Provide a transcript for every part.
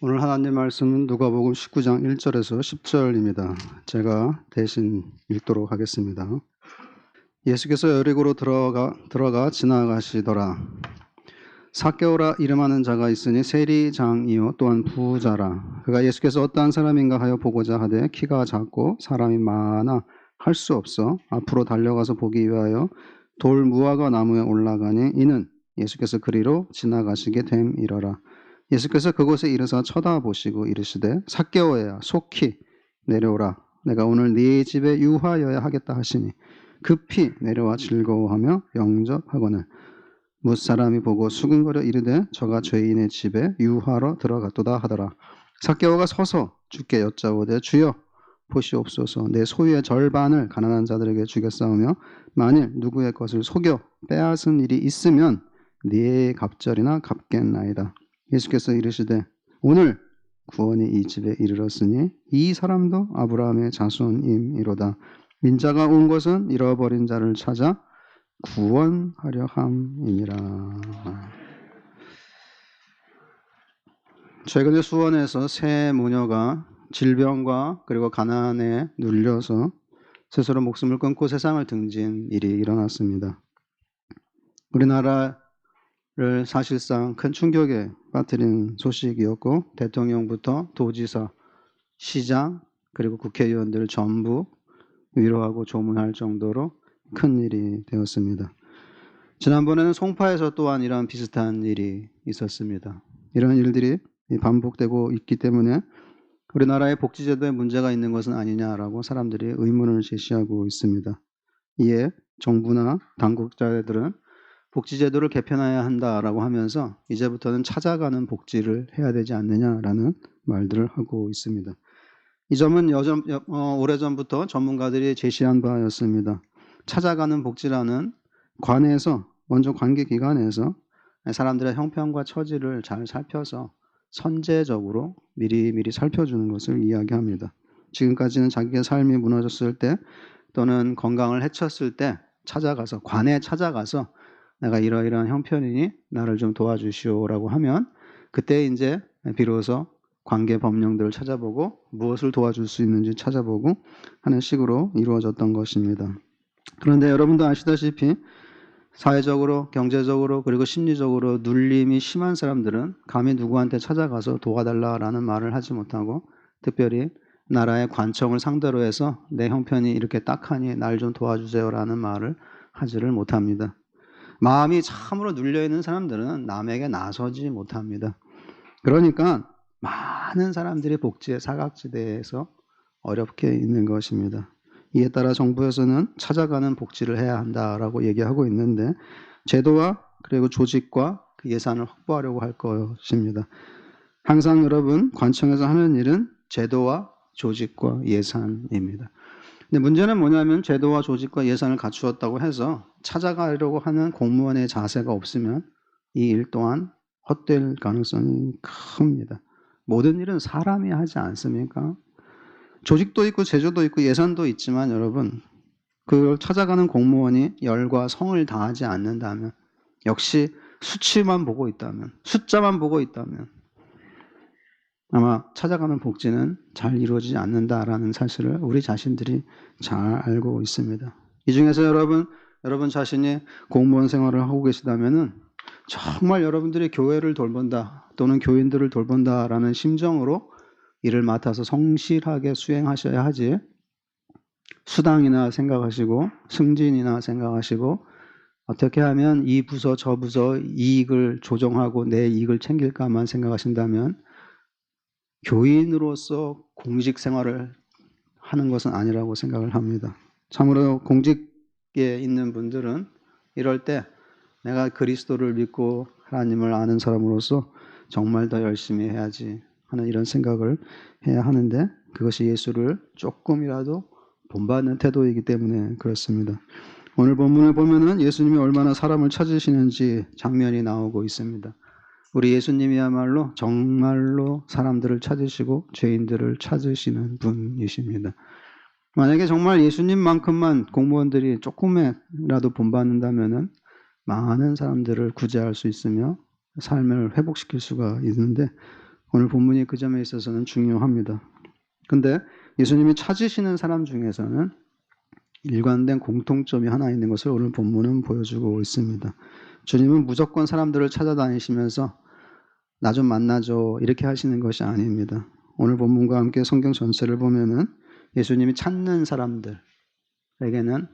오늘 하나님 말씀은 누가복음 19장 1절에서 10절입니다. 제가 대신 읽도록 하겠습니다. 예수께서 여리고로 들어가 지나가시더라. 삭개오라 이름하는 자가 있으니 세리장이요 또한 부자라. 그가 예수께서 어떠한 사람인가 하여 보고자 하되 키가 작고 사람이 많아 할 수 없어 앞으로 달려가서 보기 위하여 돌 무화과 나무에 올라가니 이는 예수께서 그리로 지나가시게 됨이러라. 예수께서 그곳에 이르사 쳐다보시고 이르시되 삭개오야 속히 내려오라. 내가 오늘 네 집에 유하여야 하겠다 하시니 급히 내려와 즐거워하며 영접하거늘 무사람이 보고 수근거려 이르되 저가 죄인의 집에 유하러 들어갔도다 하더라. 삭개오가 서서 주께 여짜오되 주여 보시옵소서 내 소유의 절반을 가난한 자들에게 주겠사오며 만일 누구의 것을 속여 빼앗은 일이 있으면 네 갑절이나 갚겠나이다. 예수께서 이르시되 오늘 구원이 이 집에 이르렀으니 이 사람도 아브라함의 자손임이로다. 인자가 온 것은 잃어버린 자를 찾아 구원하려 함이니라. 최근에 수원에서 세 모녀가 질병과 그리고 가난에 눌려서 스스로 목숨을 끊고 세상을 등진 일이 일어났습니다. 우리나라를 사실상 큰 충격에 빠뜨린 소식이었고 대통령부터 도지사, 시장 그리고 국회의원들을 전부 위로하고 조문할 정도로 큰 일이 되었습니다. 지난번에는 송파에서 또한 이런 비슷한 일이 있었습니다. 이런 일들이 반복되고 있기 때문에 우리나라의 복지제도에 문제가 있는 것은 아니냐라고 사람들이 의문을 제시하고 있습니다. 이에 정부나 당국자들은 복지제도를 개편해야 한다라고 하면서 이제부터는 찾아가는 복지를 해야 되지 않느냐라는 말들을 하고 있습니다. 이 점은 오래전부터 전문가들이 제시한 바였습니다. 찾아가는 복지라는 관에서 먼저 관계기관에서 사람들의 형편과 처지를 잘 살펴서 선제적으로 미리미리 살펴주는 것을 이야기합니다. 지금까지는 자기의 삶이 무너졌을 때 또는 건강을 해쳤을 때 찾아가서 관에 찾아가서 내가 이러이러한 형편이니 나를 좀 도와주시오라고 하면 그때 이제 비로소 관계 법령들을 찾아보고 무엇을 도와줄 수 있는지 찾아보고 하는 식으로 이루어졌던 것입니다. 그런데 여러분도 아시다시피 사회적으로, 경제적으로 그리고 심리적으로 눌림이 심한 사람들은 감히 누구한테 찾아가서 도와달라라는 말을 하지 못하고 특별히 나라의 관청을 상대로 해서 내 형편이 이렇게 딱하니 날 좀 도와주세요라는 말을 하지를 못합니다. 마음이 참으로 눌려있는 사람들은 남에게 나서지 못합니다. 그러니까 많은 사람들이 복지의 사각지대에서 어렵게 있는 것입니다. 이에 따라 정부에서는 찾아가는 복지를 해야 한다라고 얘기하고 있는데 제도와 그리고 조직과 그 예산을 확보하려고 할 것입니다. 항상 여러분 관청에서 하는 일은 제도와 조직과 예산입니다. 근데 문제는 뭐냐면 제도와 조직과 예산을 갖추었다고 해서 찾아가려고 하는 공무원의 자세가 없으면 이 일 또한 헛될 가능성이 큽니다. 모든 일은 사람이 하지 않습니까? 조직도 있고 제조도 있고 예산도 있지만 여러분 그걸 찾아가는 공무원이 열과 성을 다하지 않는다면 역시 수치만 보고 있다면 숫자만 보고 있다면 아마 찾아가는 복지는 잘 이루어지지 않는다라는 사실을 우리 자신들이 잘 알고 있습니다. 이 중에서 여러분 자신이 공무원 생활을 하고 계시다면은 정말 여러분들이 교회를 돌본다 또는 교인들을 돌본다라는 심정으로 일을 맡아서 성실하게 수행하셔야 하지 수당이나 생각하시고 승진이나 생각하시고 어떻게 하면 이 부서 저 부서 이익을 조정하고 내 이익을 챙길까만 생각하신다면 교인으로서 공직 생활을 하는 것은 아니라고 생각을 합니다. 참으로 공직에 있는 분들은 이럴 때 내가 그리스도를 믿고 하나님을 아는 사람으로서 정말 더 열심히 해야지 하는 이런 생각을 해야 하는데 그것이 예수를 조금이라도 본받는 태도이기 때문에 그렇습니다. 오늘 본문을 보면은 예수님이 얼마나 사람을 찾으시는지 장면이 나오고 있습니다. 우리 예수님이야말로 정말로 사람들을 찾으시고 죄인들을 찾으시는 분이십니다. 만약에 정말 예수님만큼만 공무원들이 조금이라도 본받는다면은 많은 사람들을 구제할 수 있으며 삶을 회복시킬 수가 있는데 오늘 본문이 그 점에 있어서는 중요합니다. 근데 예수님이 찾으시는 사람 중에서는 일관된 공통점이 하나 있는 것을 오늘 본문은 보여주고 있습니다. 주님은 무조건 사람들을 찾아다니시면서 나 좀 만나줘 이렇게 하시는 것이 아닙니다. 오늘 본문과 함께 성경 전체를 보면은 예수님이 찾는 사람들에게는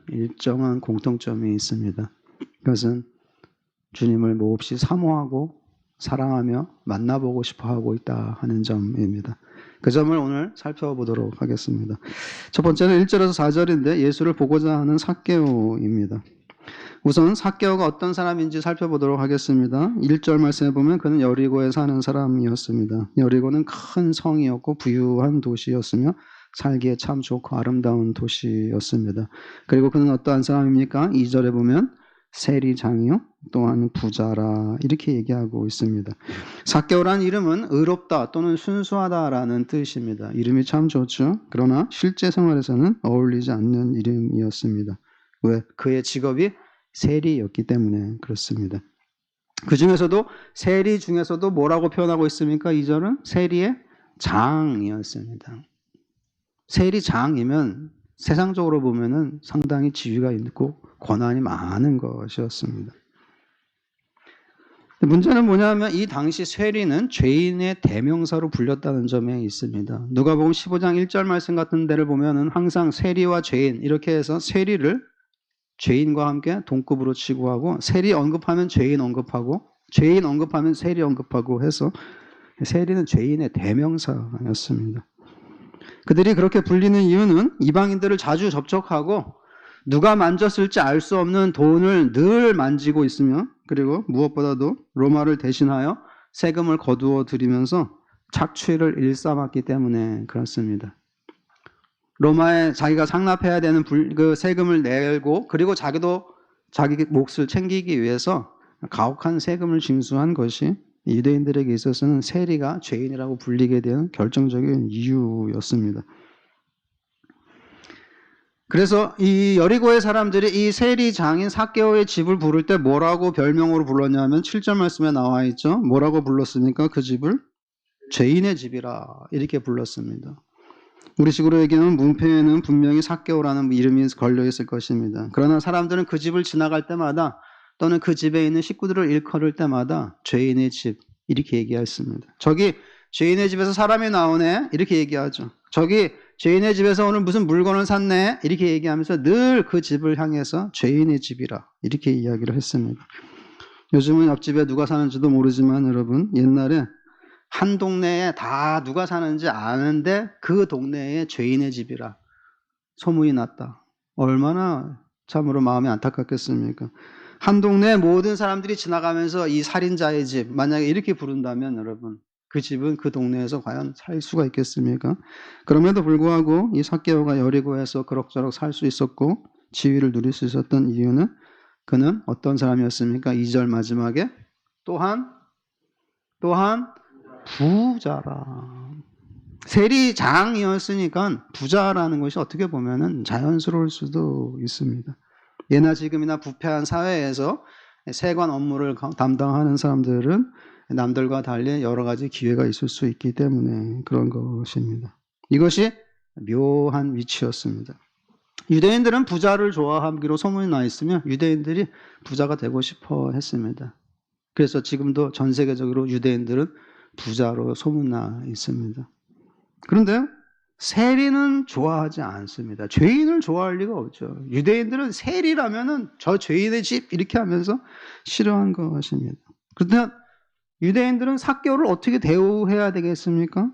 일정한 공통점이 있습니다. 그것은 주님을 몹시 사모하고 사랑하며 만나보고 싶어 하고 있다 하는 점입니다. 그 점을 오늘 살펴보도록 하겠습니다. 첫 번째는 1절에서 4절인데 예수를 보고자 하는 삭개오입니다. 우선 삭개오가 어떤 사람인지 살펴보도록 하겠습니다. 1절 말씀에 보면 그는 여리고에 사는 사람이었습니다. 여리고는 큰 성이었고 부유한 도시였으며 살기에 참 좋고 아름다운 도시였습니다. 그리고 그는 어떠한 사람입니까? 2절에 보면 세리장이요 또한 부자라 이렇게 얘기하고 있습니다. 삭개오라는 이름은 의롭다 또는 순수하다라는 뜻입니다. 이름이 참 좋죠. 그러나 실제 생활에서는 어울리지 않는 이름이었습니다. 왜? 그의 직업이 세리였기 때문에 그렇습니다. 그 중에서도 세리 중에서도 뭐라고 표현하고 있습니까? 2절은 세리의 장이었습니다. 세리장이면 세상적으로 보면은 상당히 지위가 있고 권한이 많은 것이었습니다. 문제는 뭐냐면 이 당시 세리는 죄인의 대명사로 불렸다는 점에 있습니다. 누가복음 15장 1절 말씀 같은 데를 보면은 항상 세리와 죄인 이렇게 해서 세리를 죄인과 함께 동급으로 취급하고 세리 언급하면 죄인 언급하고 죄인 언급하면 세리 언급하고 해서 세리는 죄인의 대명사였습니다. 그들이 그렇게 불리는 이유는 이방인들을 자주 접촉하고 누가 만졌을지 알 수 없는 돈을 늘 만지고 있으며 그리고 무엇보다도 로마를 대신하여 세금을 거두어 들이면서 착취를 일삼았기 때문에 그렇습니다. 로마에 자기가 상납해야 되는 그 세금을 내고 그리고 자기도 자기 몫을 챙기기 위해서 가혹한 세금을 징수한 것이 유대인들에게 있어서는 세리가 죄인이라고 불리게 된 결정적인 이유였습니다. 그래서 이 여리고의 사람들이 이 세리장인 삭개오의 집을 부를 때 뭐라고 별명으로 불렀냐면 7절 말씀에 나와 있죠. 뭐라고 불렀습니까? 그 집을 죄인의 집이라 이렇게 불렀습니다. 우리식으로 얘기하면 문패에는 분명히 삭개오라는 이름이 걸려 있을 것입니다. 그러나 사람들은 그 집을 지나갈 때마다 또는 그 집에 있는 식구들을 일컬을 때마다 죄인의 집 이렇게 얘기했습니다. 저기 죄인의 집에서 사람이 나오네 이렇게 얘기하죠. 저기 죄인의 집에서 오늘 무슨 물건을 샀네 이렇게 얘기하면서 늘 그 집을 향해서 죄인의 집이라 이렇게 이야기를 했습니다. 요즘은 옆집에 누가 사는지도 모르지만 여러분 옛날에 한 동네에 다 누가 사는지 아는데 그 동네에 죄인의 집이라 소문이 났다. 얼마나 참으로 마음이 안타깝겠습니까? 한 동네 모든 사람들이 지나가면서 이 살인자의 집 만약에 이렇게 부른다면 여러분 그 집은 그 동네에서 과연 살 수가 있겠습니까? 그럼에도 불구하고 이 삭개오가 여리고에서 그럭저럭 살 수 있었고 지위를 누릴 수 있었던 이유는 그는 어떤 사람이었습니까? 2절 마지막에 또한 부자라. 세리장이었으니까 부자라는 것이 어떻게 보면은 자연스러울 수도 있습니다. 예나 지금이나 부패한 사회에서 세관 업무를 담당하는 사람들은 남들과 달리 여러 가지 기회가 있을 수 있기 때문에 그런 것입니다. 이것이 묘한 위치였습니다. 유대인들은 부자를 좋아하기로 소문이 나 있으며 유대인들이 부자가 되고 싶어 했습니다. 그래서 지금도 전 세계적으로 유대인들은 부자로 소문나 있습니다. 그런데 세리는 좋아하지 않습니다. 죄인을 좋아할 리가 없죠. 유대인들은 세리라면은 저 죄인의 집 이렇게 하면서 싫어한 것입니다. 그런데 유대인들은 삭개오를 어떻게 대우해야 되겠습니까?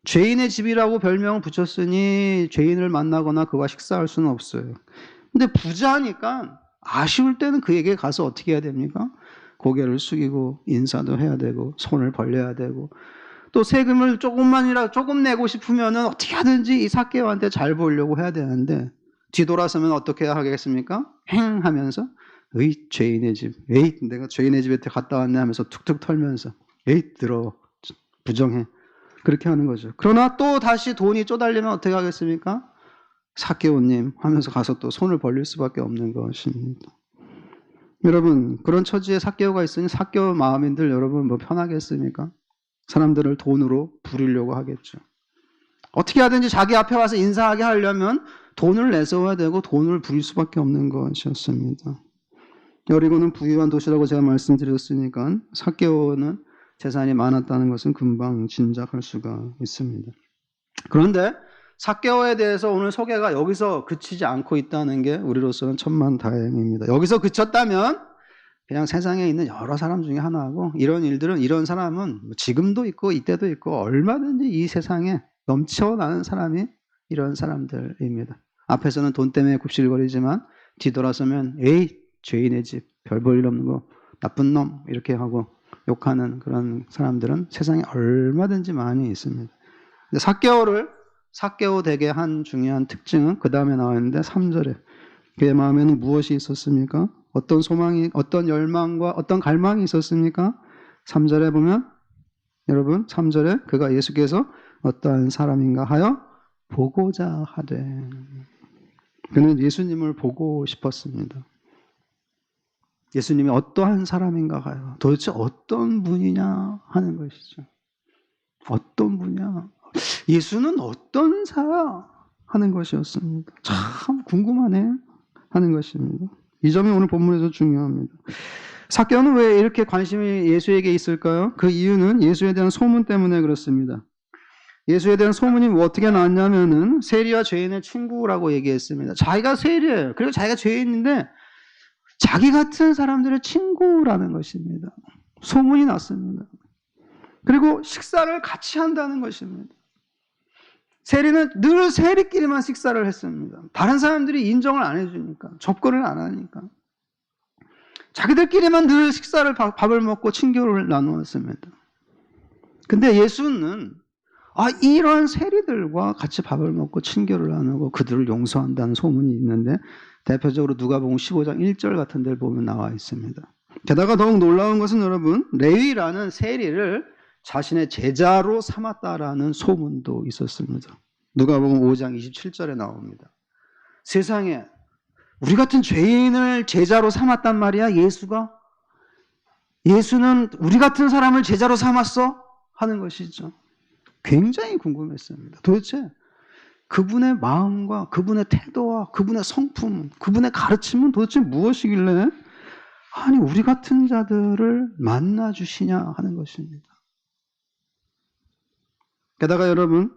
죄인의 집이라고 별명을 붙였으니 죄인을 만나거나 그와 식사할 수는 없어요. 근데 부자니까 아쉬울 때는 그에게 가서 어떻게 해야 됩니까? 고개를 숙이고 인사도 해야 되고 손을 벌려야 되고 또 세금을 조금 내고 싶으면은 어떻게 하든지 이 삭개오한테 잘 보이려고 해야 되는데 뒤돌아서면 어떻게 하겠습니까? 행 하면서 에이 죄인의 집, 에이 내가 죄인의 집에 갔다 왔네 하면서 툭툭 털면서 에이 들어 부정해 그렇게 하는 거죠. 그러나 또 다시 돈이 쪼달리면 어떻게 하겠습니까? 삭개오님 하면서 가서 또 손을 벌릴 수밖에 없는 것입니다. 여러분 그런 처지에 삭개오가 있으니 삭개오 마음인들 여러분 뭐 편하겠습니까? 사람들을 돈으로 부리려고 하겠죠. 어떻게 하든지 자기 앞에 와서 인사하게 하려면 돈을 내서야 되고 돈을 부릴 수밖에 없는 것이었습니다. 여리고는 부유한 도시라고 제가 말씀드렸으니까 삭개오는 재산이 많았다는 것은 금방 짐작할 수가 있습니다. 그런데 삭개오에 대해서 오늘 소개가 여기서 그치지 않고 있다는 게 우리로서는 천만다행입니다. 여기서 그쳤다면 그냥 세상에 있는 여러 사람 중에 하나고, 이런 일들은, 이런 사람은 지금도 있고 이때도 있고 얼마든지 이 세상에 넘쳐나는 사람이 이런 사람들입니다. 앞에서는 돈 때문에 굽실거리지만 뒤돌아서면 에이 죄인의 집, 별 볼 일 없는 거, 나쁜 놈 이렇게 하고 욕하는 그런 사람들은 세상에 얼마든지 많이 있습니다. 삭개오 되게 한 중요한 특징은 그 다음에 나왔는데 3절에 그의 마음에는 무엇이 있었습니까? 어떤 소망이, 어떤 열망과 어떤 갈망이 있었습니까? 3절에 보면, 여러분 3절에 그가 예수께서 어떠한 사람인가 하여 보고자 하되, 그는 예수님을 보고 싶었습니다. 예수님이 어떠한 사람인가 하여, 도대체 어떤 분이냐 하는 것이죠. 어떤 분이냐, 예수는 어떤 사람 하는 것이었습니다. 참 궁금하네 하는 것입니다. 이 점이 오늘 본문에서 중요합니다. 삭개오는 왜 이렇게 관심이 예수에게 있을까요? 그 이유는 예수에 대한 소문 때문에 그렇습니다. 예수에 대한 소문이 어떻게 나왔냐면은 세리와 죄인의 친구라고 얘기했습니다. 자기가 세리예요. 그리고 자기가 죄인인데 자기 같은 사람들의 친구라는 것입니다. 소문이 났습니다. 그리고 식사를 같이 한다는 것입니다. 세리는 늘 세리끼리만 식사를 했습니다. 다른 사람들이 인정을 안 해주니까, 접근을 안 하니까. 자기들끼리만 늘 식사를, 밥을 먹고 친교를 나누었습니다. 근데 예수는 이런 세리들과 같이 밥을 먹고 친교를 나누고 그들을 용서한다는 소문이 있는데, 대표적으로 누가복음 15장 1절 같은 데를 보면 나와 있습니다. 게다가 더욱 놀라운 것은 여러분, 레위라는 세리를 자신의 제자로 삼았다라는 소문도 있었습니다. 누가복음 5장 27절에 나옵니다. 세상에 우리 같은 죄인을 제자로 삼았단 말이야, 예수가? 예수는 우리 같은 사람을 제자로 삼았어? 하는 것이죠. 굉장히 궁금했습니다. 도대체 그분의 마음과 그분의 태도와 그분의 성품, 그분의 가르침은 도대체 무엇이길래 아니 우리 같은 자들을 만나주시냐 하는 것입니다. 게다가 여러분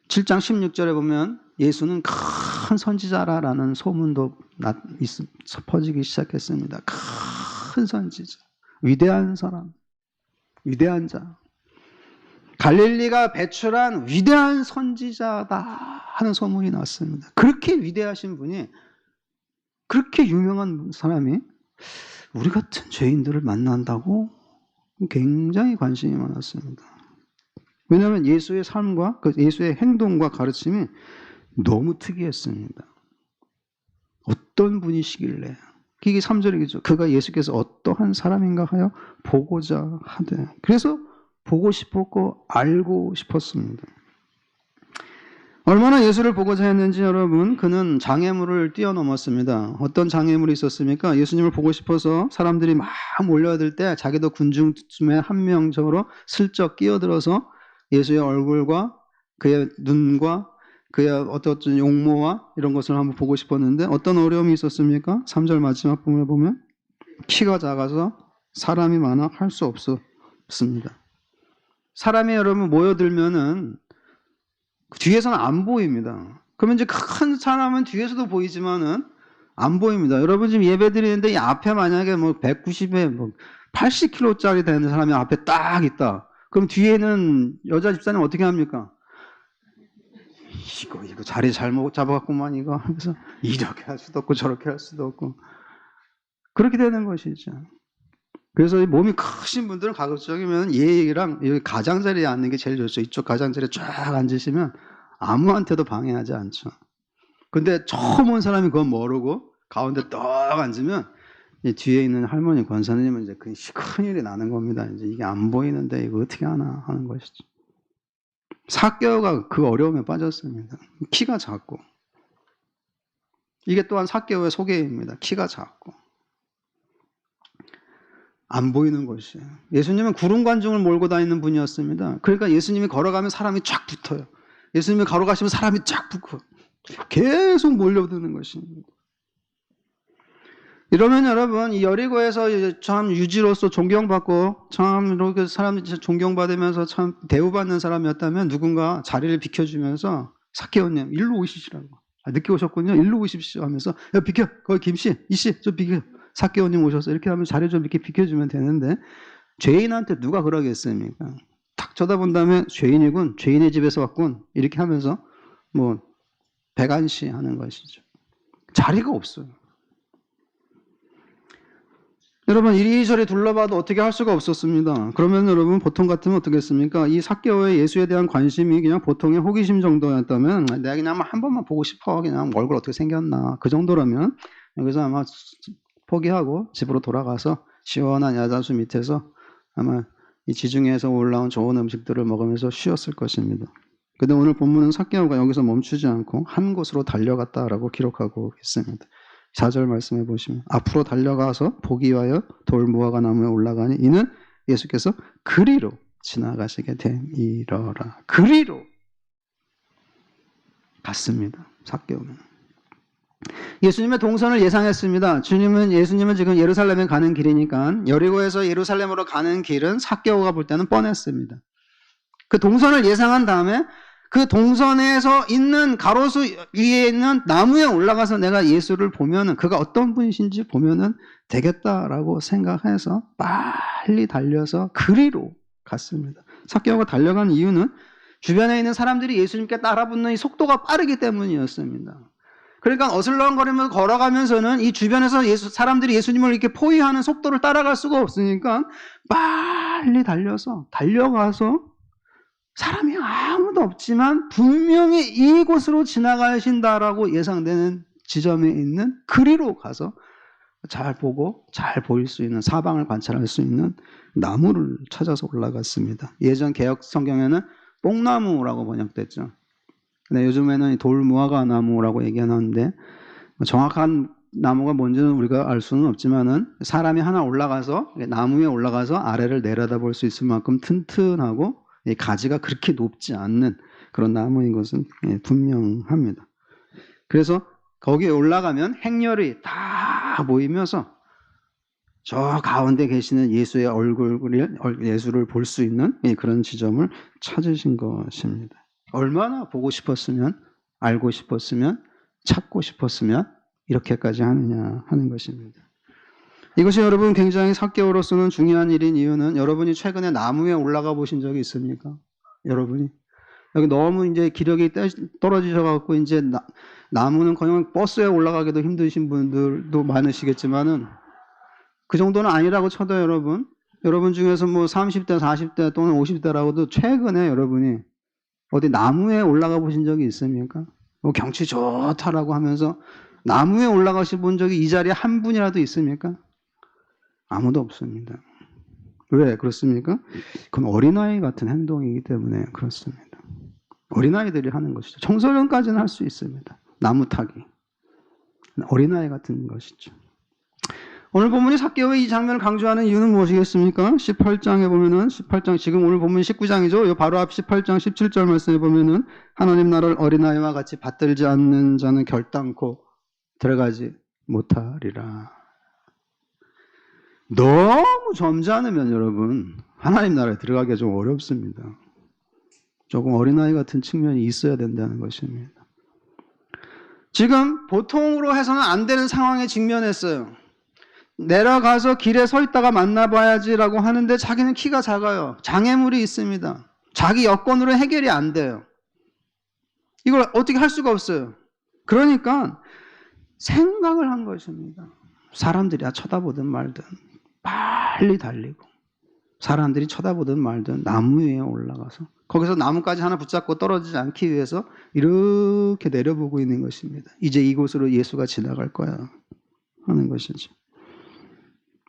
7장 16절에 보면 예수는 큰 선지자라는 소문도 퍼지기 시작했습니다. 큰 선지자, 위대한 사람, 위대한 자, 갈릴리가 배출한 위대한 선지자다 하는 소문이 났습니다. 그렇게 위대하신 분이, 그렇게 유명한 사람이 우리 같은 죄인들을 만난다고 굉장히 관심이 많았습니다. 왜냐하면 예수의 삶과 예수의 행동과 가르침이 너무 특이했습니다. 어떤 분이시길래, 이게 3절이겠죠. 그가 예수께서 어떠한 사람인가 하여 보고자 하되, 그래서 보고 싶었고 알고 싶었습니다. 얼마나 예수를 보고자 했는지 여러분, 그는 장애물을 뛰어넘었습니다. 어떤 장애물이 있었습니까? 예수님을 보고 싶어서 사람들이 막 몰려들 때 자기도 군중 중에 한 명적으로 슬쩍 끼어들어서 예수의 얼굴과 그의 눈과 그의 어떤 용모와 이런 것을 한번 보고 싶었는데 어떤 어려움이 있었습니까? 3절 마지막 부분에 보면 키가 작아서 사람이 많아 할 수 없었습니다. 사람이 여러분 모여들면은 뒤에서는 안 보입니다. 그러면 이제 큰 사람은 뒤에서도 보이지만은 안 보입니다. 여러분 지금 예배 드리는데 이 앞에 만약에 뭐 190에 80kg짜리 되는 사람이 앞에 딱 있다. 그럼 뒤에는 여자 집사님 어떻게 합니까? 이거 자리 잘못 잡아갖고만 이거 하면서 이렇게 할 수도 없고 저렇게 할 수도 없고 그렇게 되는 것이죠. 그래서 몸이 크신 분들은 가급적이면 얘랑 여기 가장자리에 앉는 게 제일 좋죠. 이쪽 가장자리에 쫙 앉으시면 아무한테도 방해하지 않죠. 근데 처음 온 사람이 그건 모르고 가운데 딱 앉으면 뒤에 있는 할머니 권사님은 이제 큰일이 나는 겁니다. 이제 이게 안 보이는데 이거 어떻게 하나 하는 것이죠. 삭개오가 그 어려움에 빠졌습니다. 키가 작고. 이게 또한 삭개오의 소개입니다. 키가 작고. 안 보이는 것이에요. 예수님은 구름 관중을 몰고 다니는 분이었습니다. 그러니까 예수님이 걸어가면 사람이 쫙 붙어요. 예수님이 걸어가시면 사람이 쫙 붙고 계속 몰려드는 것입니다. 이러면 여러분, 이 여리고에서 참 유지로서 존경받고 참 이렇게 사람들이 존경받으면서 참 대우받는 사람이었다면 누군가 자리를 비켜주면서 삭개오님 일로 오시시라고. 늦게 오셨군요. 일로 오십시오 하면서 야 비켜. 거기 김씨 이씨 좀 비켜. 삭개오님 오셨어. 이렇게 하면 자리 좀 이렇게 비켜주면 되는데 죄인한테 누가 그러겠습니까? 탁 쳐다본다면 죄인이군. 죄인의 집에서 왔군. 이렇게 하면서 뭐 배관시 하는 것이죠. 자리가 없어요. 여러분 이리저리 둘러봐도 어떻게 할 수가 없었습니다. 그러면 여러분 보통 같으면 어떻게 했습니까? 이 삭개오의 예수에 대한 관심이 그냥 보통의 호기심 정도였다면 내가 그냥 한 번만 보고 싶어. 그냥 얼굴 어떻게 생겼나. 그 정도라면 여기서 아마 포기하고 집으로 돌아가서 시원한 야자수 밑에서 아마 이 지중해에서 올라온 좋은 음식들을 먹으면서 쉬었을 것입니다. 근데 오늘 본문은 삭개오가 여기서 멈추지 않고 한 곳으로 달려갔다라고 기록하고 있습니다. 4절 말씀해 보시면 앞으로 달려가서 보기 위하여 돌 무화과 나무에 올라가니 이는 예수께서 그리로 지나가시게 됨이러라. 그리로 갔습니다. 삭개오는. 예수님의 동선을 예상했습니다. 예수님은 지금 예루살렘에 가는 길이니까 여리고에서 예루살렘으로 가는 길은 삭개오가 볼 때는 뻔했습니다. 그 동선을 예상한 다음에 그 동선에서 있는 가로수 위에 있는 나무에 올라가서 내가 예수를 보면은 그가 어떤 분이신지 보면은 되겠다라고 생각해서 빨리 달려서 그리로 갔습니다. 삭개오가 달려간 이유는 주변에 있는 사람들이 예수님께 따라붙는 이 속도가 빠르기 때문이었습니다. 그러니까 어슬렁거리면서 걸어가면서는 이 주변에서 사람들이 예수님을 이렇게 포위하는 속도를 따라갈 수가 없으니까 빨리 달려가서 사람이 아무도 없지만 분명히 이곳으로 지나가신다라고 예상되는 지점에 있는 그리로 가서 잘 보고 잘 보일 수 있는 사방을 관찰할 수 있는 나무를 찾아서 올라갔습니다. 예전 개역 성경에는 뽕나무라고 번역됐죠. 근데 요즘에는 돌 무화과 나무라고 얘기하는데 정확한 나무가 뭔지는 우리가 알 수는 없지만은 사람이 하나 올라가서 나무에 올라가서 아래를 내려다볼 수 있을 만큼 튼튼하고 가지가 그렇게 높지 않는 그런 나무인 것은 분명합니다. 그래서 거기에 올라가면 행렬이 다 모이면서 저 가운데 계시는 예수의 예수를 볼 수 있는 그런 지점을 찾으신 것입니다. 얼마나 보고 싶었으면, 알고 싶었으면, 찾고 싶었으면 이렇게까지 하느냐 하는 것입니다. 이것이 여러분 굉장히 삭개오로서는 중요한 일인 이유는 여러분이 최근에 나무에 올라가 보신 적이 있습니까? 여러분이 여기 너무 이제 기력이 떨어지셔갖고 이제 나무는 그냥 버스에 올라가기도 힘드신 분들도 많으시겠지만은 그 정도는 아니라고 쳐도 여러분 중에서 뭐 30대, 40대 또는 50대라고도 최근에 여러분이 어디 나무에 올라가 보신 적이 있습니까? 뭐 경치 좋다라고 하면서 나무에 올라가신 본 적이 이 자리에 한 분이라도 있습니까? 아무도 없습니다. 왜 그렇습니까? 그건 어린아이 같은 행동이기 때문에 그렇습니다. 어린아이들이 하는 것이죠. 청소년까지는 할 수 있습니다. 나무 타기. 어린아이 같은 것이죠. 오늘 본문이 삭개오의 이 장면을 강조하는 이유는 무엇이겠습니까? 18장에 보면은 18장 지금 오늘 본문 19장이죠. 바로 앞 18장 17절 말씀에 보면은 하나님 나라를 어린아이와 같이 받들지 않는 자는 결단코 들어가지 못하리라. 너무 점잖으면 여러분 하나님 나라에 들어가기가 좀 어렵습니다. 조금 어린아이 같은 측면이 있어야 된다는 것입니다. 지금 보통으로 해서는 안 되는 상황에 직면했어요. 내려가서 길에 서 있다가 만나봐야지라고 하는데 자기는 키가 작아요. 장애물이 있습니다. 자기 여건으로 해결이 안 돼요. 이걸 어떻게 할 수가 없어요. 그러니까 생각을 한 것입니다. 사람들이 쳐다보든 말든 빨리 달리고 사람들이 쳐다보든 말든 나무 위에 올라가서 거기서 나무까지 하나 붙잡고 떨어지지 않기 위해서 이렇게 내려보고 있는 것입니다. 이제 이곳으로 예수가 지나갈 거야 하는 것이죠.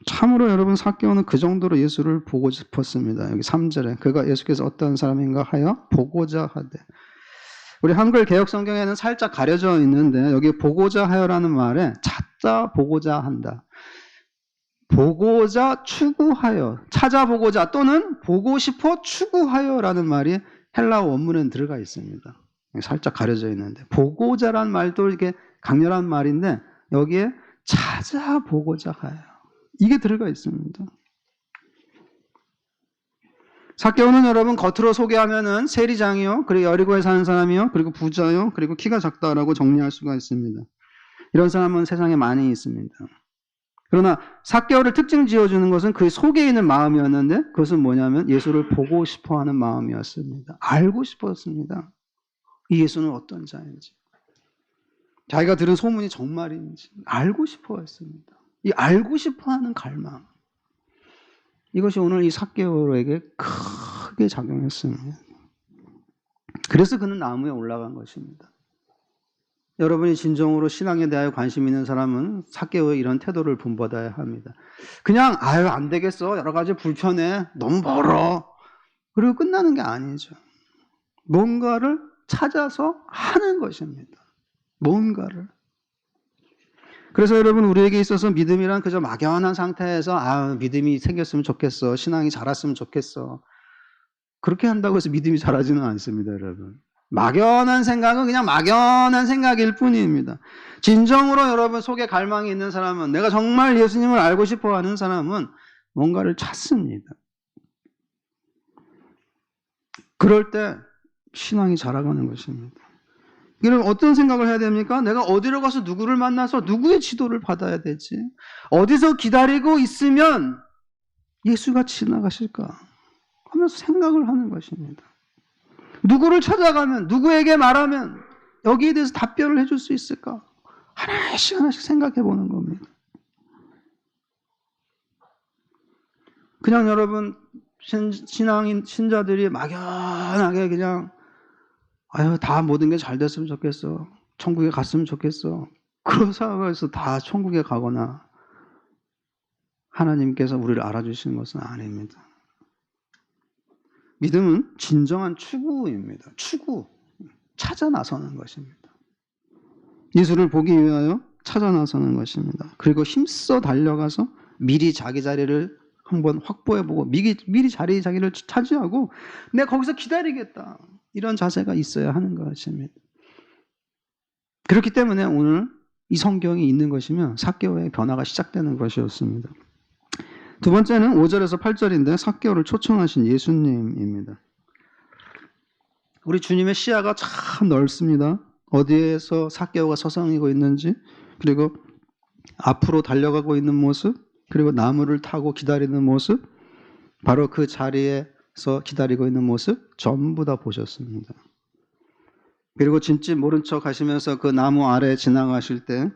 참으로 여러분 삭개오는 그 정도로 예수를 보고 싶었습니다. 여기 3절에 그가 예수께서 어떤 사람인가 하여 보고자 하되, 우리 한글 개역 성경에는 살짝 가려져 있는데 여기 보고자 하여라는 말에 찾다 보고자 한다. 보고자 추구하여, 찾아보고자 또는 보고 싶어 추구하여라는 말이 헬라어 원문에 들어가 있습니다. 살짝 가려져 있는데, 보고자란 말도 이게 강렬한 말인데 여기에 찾아보고자 하여, 이게 들어가 있습니다. 삭개오는 여러분 겉으로 소개하면은 세리장이요, 그리고 여리고에 사는 사람이요, 그리고 부자요, 그리고 키가 작다라고 정리할 수가 있습니다. 이런 사람은 세상에 많이 있습니다. 그러나 삭개오를 특징 지어주는 것은 그 속에 있는 마음이었는데, 그것은 뭐냐면 예수를 보고 싶어하는 마음이었습니다. 알고 싶었습니다. 이 예수는 어떤 자인지, 자기가 들은 소문이 정말인지 알고 싶어했습니다. 이 알고 싶어하는 갈망, 이것이 오늘 이 삭개오에게 크게 작용했습니다. 그래서 그는 나무에 올라간 것입니다. 여러분이 진정으로 신앙에 대하여 관심 있는 사람은 삭개오의 이런 태도를 본받아야 합니다. 그냥 안 되겠어, 여러 가지 불편해, 너무 멀어, 그리고 끝나는 게 아니죠. 뭔가를 찾아서 하는 것입니다. 뭔가를. 그래서 여러분, 우리에게 있어서 믿음이란 그저 막연한 상태에서 믿음이 생겼으면 좋겠어, 신앙이 자랐으면 좋겠어, 그렇게 한다고 해서 믿음이 자라지는 않습니다. 여러분, 막연한 생각은 그냥 막연한 생각일 뿐입니다. 진정으로 여러분 속에 갈망이 있는 사람은, 내가 정말 예수님을 알고 싶어 하는 사람은 뭔가를 찾습니다. 그럴 때 신앙이 자라가는 것입니다. 그럼 어떤 생각을 해야 됩니까? 내가 어디로 가서 누구를 만나서 누구의 지도를 받아야 되지? 어디서 기다리고 있으면 예수가 지나가실까 하면서 생각을 하는 것입니다. 누구를 찾아가면, 누구에게 말하면 여기에 대해서 답변을 해줄 수 있을까? 하나씩 생각해 보는 겁니다. 그냥 여러분, 신자들이 막연하게 그냥 다 모든 게 잘 됐으면 좋겠어, 천국에 갔으면 좋겠어, 그런 생각에서 다 천국에 가거나 하나님께서 우리를 알아주시는 것은 아닙니다. 믿음은 진정한 추구입니다. 추구, 찾아 나서는 것입니다. 예수를 보기 위하여 찾아 나서는 것입니다. 그리고 힘써 달려가서 미리 자기 자리를 한번 확보해보고 미리 자기를 차지하고 내가 거기서 기다리겠다, 이런 자세가 있어야 하는 것입니다. 그렇기 때문에 오늘 이 성경이 있는 것이면 삭개오의 변화가 시작되는 것이었습니다. 두 번째는 5절에서 8절인데 삭개오를 초청하신 예수님입니다. 우리 주님의 시야가 참 넓습니다. 어디에서 삭개오가 서성이고 있는지, 그리고 앞으로 달려가고 있는 모습, 그리고 나무를 타고 기다리는 모습, 바로 그 자리에서 기다리고 있는 모습 전부 다 보셨습니다. 그리고 진짜 모른 척 하시면서 그 나무 아래 지나가실 때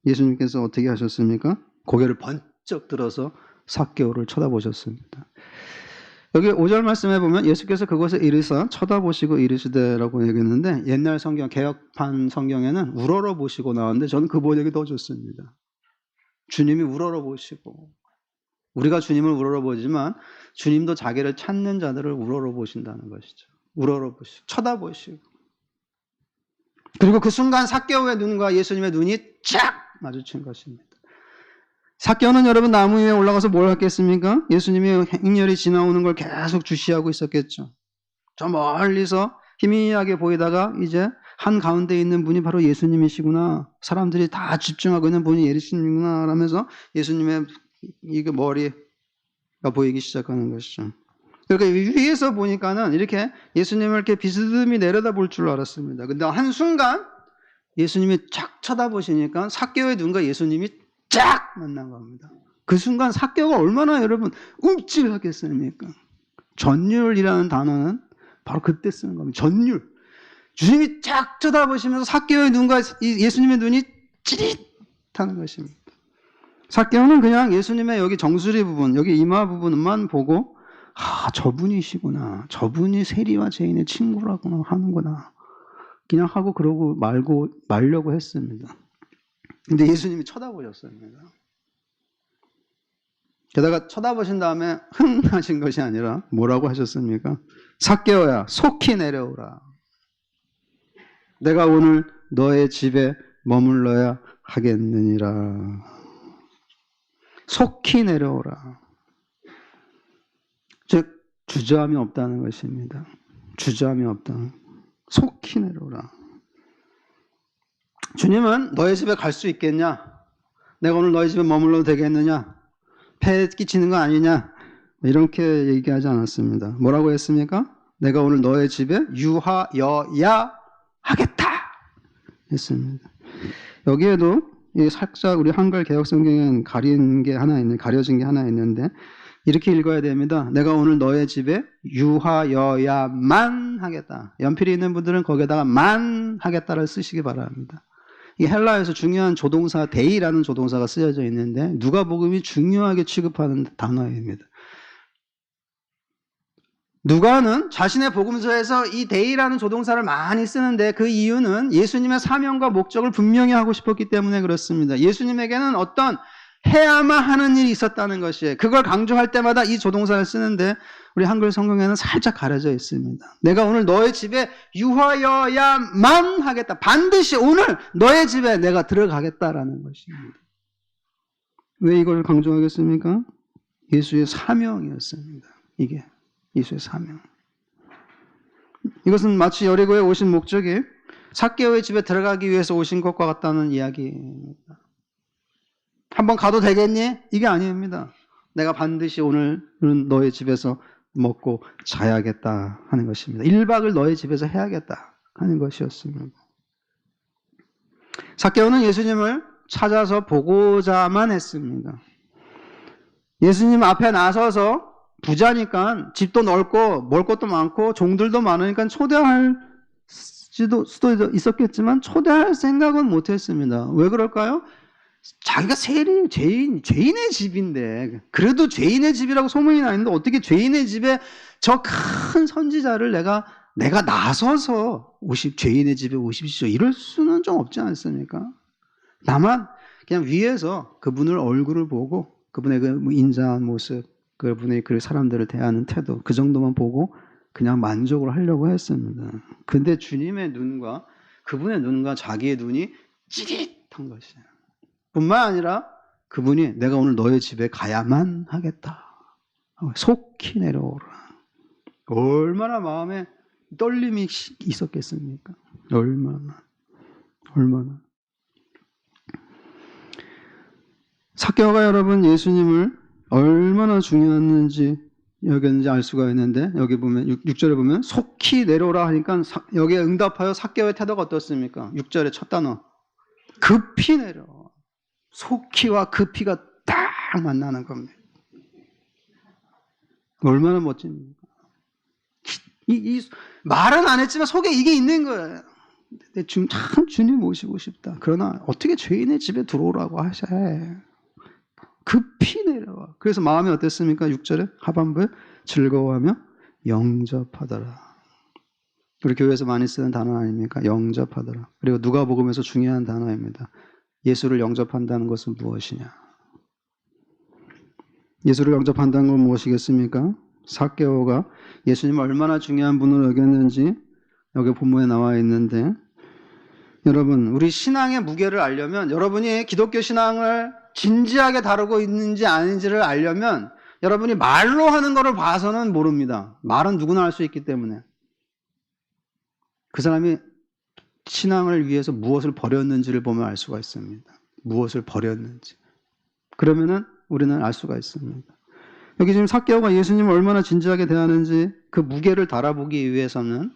예수님께서 어떻게 하셨습니까? 고개를 번쩍 들어서 삭개오를 쳐다보셨습니다. 여기 5절 말씀에 보면 예수께서 그곳에 이르사 쳐다보시고 이르시되라고 얘기했는데, 옛날 성경 개혁판 성경에는 우러러 보시고 나왔는데 저는 그 번역이 더 좋습니다. 주님이 우러러 보시고, 우리가 주님을 우러러 보지만 주님도 자기를 찾는 자들을 우러러 보신다는 것이죠. 우러러 보시고 쳐다보시고, 그리고 그 순간 삭개오의 눈과 예수님의 눈이 쫙 마주친 것입니다. 삭개오는 여러분 나무 위에 올라가서 뭘 했겠습니까? 예수님이 행렬이 지나오는 걸 계속 주시하고 있었겠죠. 저 멀리서 희미하게 보이다가 이제 한 가운데 있는 분이 바로 예수님이시구나, 사람들이 다 집중하고 있는 분이 예수님이구나 하면서 예수님의 이게 머리가 보이기 시작하는 것이죠. 그러니까 위에서 보니까는 이렇게 예수님을 이렇게 비스듬히 내려다 볼 줄 알았습니다. 근데 한순간 예수님이 쫙 쳐다보시니까 삭개오의 눈과 예수님이 쫙 만난 겁니다. 그 순간 삭개오가 얼마나 여러분 움찔하겠습니까? 전율이라는 단어는 바로 그때 쓰는 겁니다. 전율. 주님이 쫙 쳐다보시면서 삭개오의 눈과 예수님의 눈이 찌릿하는 것입니다. 삭개오는 그냥 예수님의 여기 정수리 부분, 여기 이마 부분만 보고 저분이시구나, 저분이 세리와 죄인의 친구라고 하는구나, 그냥 하고 그러고 말려고 했습니다. 근데 예수님이 쳐다보셨습니다. 게다가 쳐다보신 다음에 흥하신 것이 아니라 뭐라고 하셨습니까? 삭개오야, 속히 내려오라. 내가 오늘 너의 집에 머물러야 하겠느니라. 속히 내려오라. 즉 주저함이 없다는 것입니다. 주저함이 없다. 속히 내려오라. 주님은 너의 집에 갈 수 있겠냐? 내가 오늘 너희 집에 머물러도 되겠느냐? 폐에 끼치는 거 아니냐? 이렇게 얘기하지 않았습니다. 뭐라고 했습니까? 내가 오늘 너의 집에 유하여야 하겠다 했습니다. 여기에도 살짝 우리 한글 개혁성경엔 가려진 게 하나 있는데 이렇게 읽어야 됩니다. 내가 오늘 너의 집에 유하여야만 하겠다. 연필이 있는 분들은 거기에다가 만 하겠다를 쓰시기 바랍니다. 이 헬라어에서 중요한 조동사 데이라는 조동사가 쓰여져 있는데 누가복음이 중요하게 취급하는 단어입니다. 누가는 자신의 복음서에서 이 데이라는 조동사를 많이 쓰는데 그 이유는 예수님의 사명과 목적을 분명히 하고 싶었기 때문에 그렇습니다. 예수님에게는 어떤 해야만 하는 일이 있었다는 것이에요. 그걸 강조할 때마다 이 조동사를 쓰는데 우리 한글 성경에는 살짝 가려져 있습니다. 내가 오늘 너의 집에 유하여야만 하겠다. 반드시 오늘 너의 집에 내가 들어가겠다라는 것입니다. 왜 이걸 강조하겠습니까? 예수의 사명이었습니다. 이게 예수의 사명. 이것은 마치 여리고에 오신 목적이 삭개오의 집에 들어가기 위해서 오신 것과 같다는 이야기입니다. 한번 가도 되겠니? 이게 아닙니다. 내가 반드시 오늘은 너의 집에서 먹고 자야겠다 하는 것입니다. 1박을 너의 집에서 해야겠다 하는 것이었습니다. 삭개오는 예수님을 찾아서 보고자만 했습니다. 예수님 앞에 나서서 부자니까 집도 넓고 먹을 것도 많고 종들도 많으니까 초대할 수도 있었겠지만 초대할 생각은 못했습니다. 왜 그럴까요? 자기가 죄인의 집인데 그래도 죄인의 집이라고 소문이 나 있는데 어떻게 죄인의 집에 저 큰 선지자를 내가 나서서 죄인의 집에 오십시오 이럴 수는 좀 없지 않습니까? 다만 그냥 위에서 그분을 얼굴을 보고 그분의 그 인자한 모습 그분의 그 사람들을 대하는 태도 그 정도만 보고 그냥 만족을 하려고 했습니다. 근데 주님의 눈과 그분의 눈과 자기의 눈이 찌릿한 것이에요. 뿐만 아니라 그분이 내가 오늘 너의 집에 가야만 하겠다. 속히 내려오라. 얼마나 마음에 떨림이 있었겠습니까? 얼마나. 삭개오가 여러분 예수님을 얼마나 중요했는지 여겼는지 알 수가 있는데 여기 보면 6절에 보면 속히 내려오라 하니까 여기에 응답하여 삭개오의 태도가 어떻습니까? 6절의 첫 단어 급히 내려와. 속히와 급히가 딱 만나는 겁니다. 얼마나 멋집니까? 말은 안 했지만 속에 이게 있는 거예요. 참 주님 모시고 싶다. 그러나 어떻게 죄인의 집에 들어오라고 하셔야 해. 급히 내려와. 그래서 마음이 어땠습니까? 6절에 하반부에 즐거워하며 영접하더라. 우리 교회에서 많이 쓰는 단어 아닙니까? 영접하더라. 그리고 누가복음에서 중요한 단어입니다. 예수를 영접한다는 것은 무엇이냐? 예수를 영접한다는 건 무엇이겠습니까? 삭개오가 예수님을 얼마나 중요한 분으로 여겼는지 여기 본문에 나와 있는데 여러분 우리 신앙의 무게를 알려면 여러분이 기독교 신앙을 진지하게 다루고 있는지 아닌지를 알려면 여러분이 말로 하는 것을 봐서는 모릅니다. 말은 누구나 할 수 있기 때문에 그 사람이 신앙을 위해서 무엇을 버렸는지를 보면 알 수가 있습니다. 무엇을 버렸는지. 그러면은 우리는 알 수가 있습니다. 여기 지금 삭개오가 예수님을 얼마나 진지하게 대하는지 그 무게를 달아보기 위해서는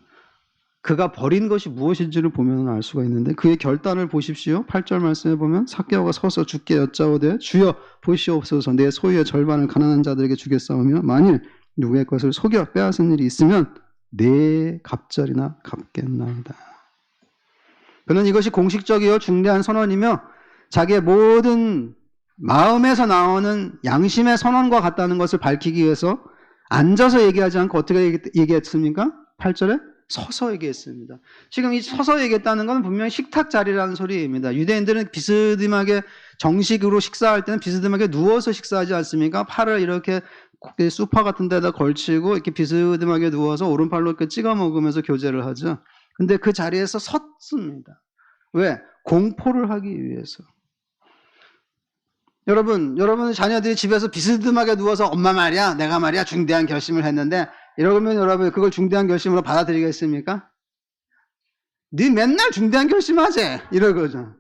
그가 버린 것이 무엇인지를 보면 알 수가 있는데 그의 결단을 보십시오. 8절 말씀에 보면 삭개오가 서서 주께 여짜오되 주여 보시옵소서 내 소유의 절반을 가난한 자들에게 주겠사오며 만일 누구의 것을 속여 빼앗은 일이 있으면 내 갑절이나 갚겠나이다. 그는 이것이 공식적이요 중대한 선언이며 자기의 모든 마음에서 나오는 양심의 선언과 같다는 것을 밝히기 위해서 앉아서 얘기하지 않고 어떻게 얘기했습니까? 8절에 서서 얘기했습니다. 지금 이 서서 얘기했다는 건 분명히 식탁 자리라는 소리입니다. 유대인들은 비스듬하게 정식으로 식사할 때는 비스듬하게 누워서 식사하지 않습니까? 팔을 이렇게 소파 같은 데다 걸치고 이렇게 비스듬하게 누워서 오른팔로 이렇게 찍어 먹으면서 교제를 하죠. 근데 그 자리에서 섰습니다. 왜? 공포를 하기 위해서. 여러분 자녀들이 집에서 비스듬하게 누워서 엄마 말이야, 내가 말이야 중대한 결심을 했는데 이러면 여러분 그걸 중대한 결심으로 받아들이겠습니까? 네 맨날 중대한 결심하지 이러거든.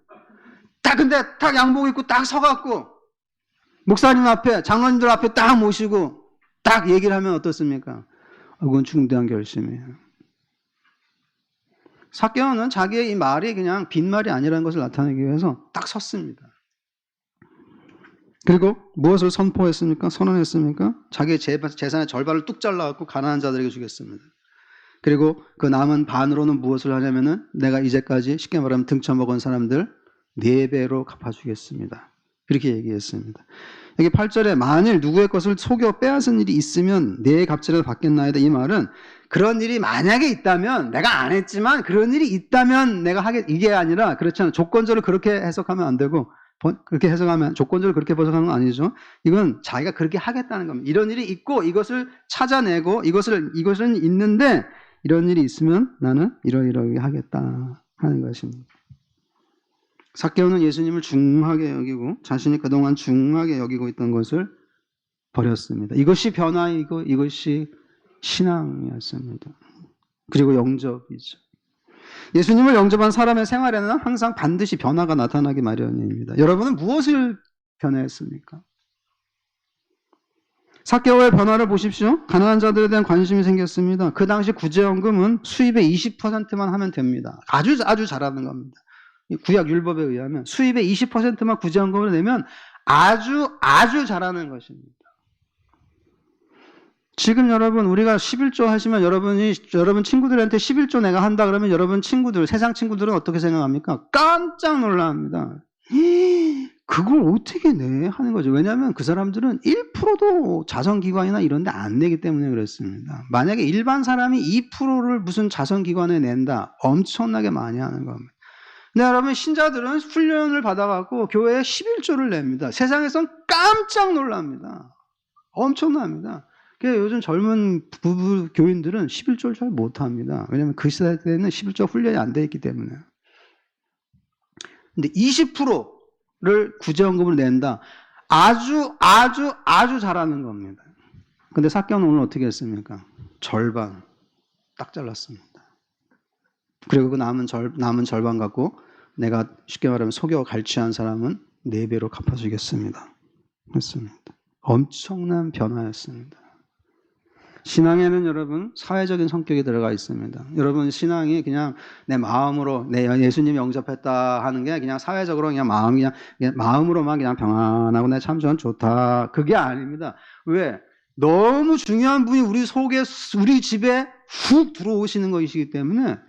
딱 근데 딱 양복 입고 딱 서갖고 목사님 앞에 장로님들 앞에 딱 모시고 딱 얘기를 하면 어떻습니까? 그건 중대한 결심이에요. 삭개오는 자기의 이 말이 그냥 빈말이 아니라는 것을 나타내기 위해서 딱 섰습니다. 그리고 무엇을 선포했습니까? 선언했습니까? 자기의 재산의 절반을 뚝 잘라갖고 가난한 자들에게 주겠습니다. 그리고 그 남은 반으로는 무엇을 하냐면은 내가 이제까지 쉽게 말하면 등쳐먹은 사람들 4배로 갚아주겠습니다. 이렇게 얘기했습니다. 여기 8절에 만일 누구의 것을 속여 빼앗은 일이 있으면 내 값지를 받겠나이다. 이 말은 그런 일이 만약에 있다면 내가 안 했지만 그런 일이 있다면 내가 하겠 이게 아니라 그렇잖아요. 조건적으로 그렇게 해석하면 안 되고 그렇게 해석하면 조건적으로 그렇게 해석하는 건 아니죠. 이건 자기가 그렇게 하겠다는 겁니다. 이런 일이 있고 이것을 찾아내고 이것은 있는데 이런 일이 있으면 나는 이러이러하게 하겠다 하는 것입니다. 삭개오는 예수님을 중하게 여기고 자신이 그동안 중하게 여기고 있던 것을 버렸습니다. 이것이 변화이고 이것이 신앙이었습니다. 그리고 영접이죠. 예수님을 영접한 사람의 생활에는 항상 반드시 변화가 나타나기 마련입니다. 여러분은 무엇을 변화했습니까? 삭개오의 변화를 보십시오. 가난한 자들에 대한 관심이 생겼습니다. 그 당시 구제연금은 수입의 20%만 하면 됩니다. 아주 잘하는 겁니다. 구약 율법에 의하면 수입의 20%만 구제연금을 내면 아주 잘하는 것입니다. 지금 여러분 우리가 11조 하시면 여러분 친구들한테 11조 내가 한다 그러면 여러분 친구들 세상 친구들은 어떻게 생각합니까? 깜짝 놀랍니다. 그걸 어떻게 내? 하는 거죠. 왜냐하면 그 사람들은 1%도 자선기관이나 이런 데 안 내기 때문에 그렇습니다. 만약에 일반 사람이 2%를 무슨 자선기관에 낸다. 엄청나게 많이 하는 겁니다. 근데 여러분 신자들은 훈련을 받아갖고 교회에 11조를 냅니다. 세상에선 깜짝 놀랍니다. 엄청납니다. 그래서 요즘 젊은 부부 교인들은 11조를 잘 못합니다. 왜냐하면 그 시대 때는 11조 훈련이 안 돼 있기 때문에. 근데 20%를 구제연금으로 낸다. 아주 잘하는 겁니다. 근데 삭개오는 오늘 어떻게 했습니까? 절반 딱 잘랐습니다. 그리고 그 남은 절반 갖고 내가 쉽게 말하면 속여 갈취한 사람은 4배로 갚아주겠습니다. 했습니다. 엄청난 변화였습니다. 신앙에는 여러분 사회적인 성격이 들어가 있습니다. 여러분 신앙이 그냥 내 마음으로 내 예수님 영접했다 하는 게 그냥 사회적으로 그냥 마음으로만 그냥 평안하고 내 참 좋다. 그게 아닙니다. 왜? 너무 중요한 분이 우리 속에 우리 집에 훅 들어오시는 것이기 때문에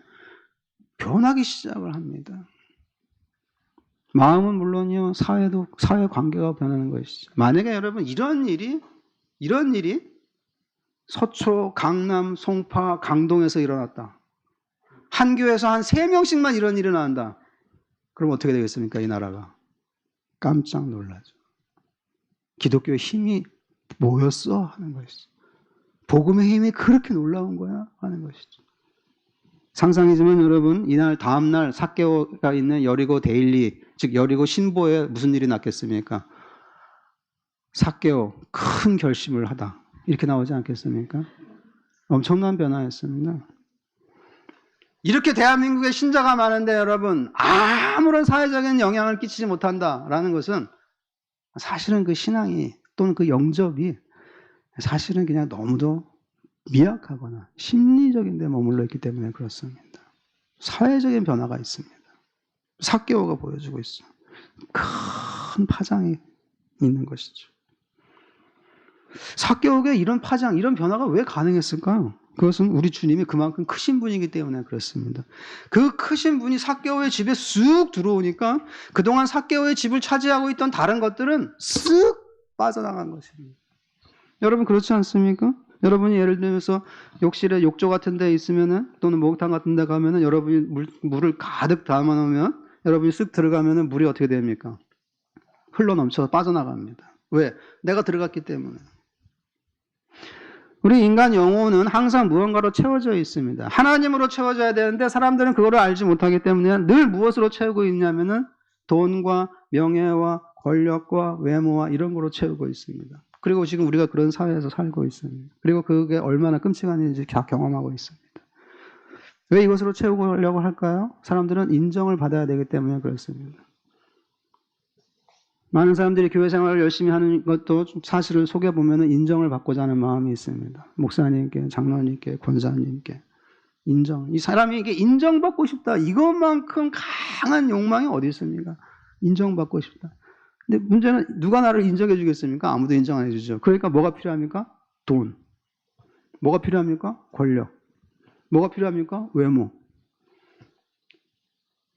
변하기 시작을 합니다. 마음은 물론이요 사회 관계가 변하는 것이죠. 만약에 여러분 이런 일이 서초, 강남, 송파, 강동에서 일어났다. 한 교회에서 한 3명씩만 이런 일이 일어난다. 그럼 어떻게 되겠습니까? 이 나라가. 깜짝 놀라죠. 기독교의 힘이 뭐였어? 하는 것이죠. 복음의 힘이 그렇게 놀라운 거야? 하는 것이죠. 상상이지만 여러분 이날 다음날 삭개오가 있는 여리고 데일리 즉 여리고 신보에 무슨 일이 났겠습니까? 삭개오 큰 결심을 하다. 이렇게 나오지 않겠습니까? 엄청난 변화였습니다. 이렇게 대한민국에 신자가 많은데 여러분 아무런 사회적인 영향을 끼치지 못한다라는 것은 사실은 그 신앙이 또는 그 영접이 사실은 그냥 너무도 미약하거나 심리적인 데 머물러 있기 때문에 그렇습니다. 사회적인 변화가 있습니다. 삭개오가 보여주고 있어요. 큰 파장이 있는 것이죠. 삭개오에게 이런 파장, 이런 변화가 왜 가능했을까요? 그것은 우리 주님이 그만큼 크신 분이기 때문에 그렇습니다. 그 크신 분이 삭개오의 집에 쑥 들어오니까 그동안 삭개오의 집을 차지하고 있던 다른 것들은 쓱 빠져나간 것입니다. 여러분 그렇지 않습니까? 여러분이 예를 들면서 욕실에 욕조 같은 데 있으면은 또는 목욕탕 같은 데 가면은 여러분이 물을 가득 담아 놓으면 여러분이 쓱 들어가면은 물이 어떻게 됩니까? 흘러 넘쳐서 빠져나갑니다. 왜? 내가 들어갔기 때문에. 우리 인간 영혼은 항상 무언가로 채워져 있습니다. 하나님으로 채워져야 되는데 사람들은 그거를 알지 못하기 때문에 늘 무엇으로 채우고 있냐면은 돈과 명예와 권력과 외모와 이런 거로 채우고 있습니다. 그리고 지금 우리가 그런 사회에서 살고 있습니다. 그리고 그게 얼마나 끔찍한 일인지 경험하고 있습니다. 왜 이것으로 채우려고 할까요? 사람들은 인정을 받아야 되기 때문에 그렇습니다. 많은 사람들이 교회 생활을 열심히 하는 것도 사실을 속여보면 인정을 받고자 하는 마음이 있습니다. 목사님께, 장로님께, 권사님께. 인정. 이 사람이 이게 인정받고 싶다. 이것만큼 강한 욕망이 어디 있습니까? 인정받고 싶다. 근데 문제는 누가 나를 인정해 주겠습니까? 아무도 인정 안 해주죠. 그러니까 뭐가 필요합니까? 돈. 뭐가 필요합니까? 권력. 뭐가 필요합니까? 외모.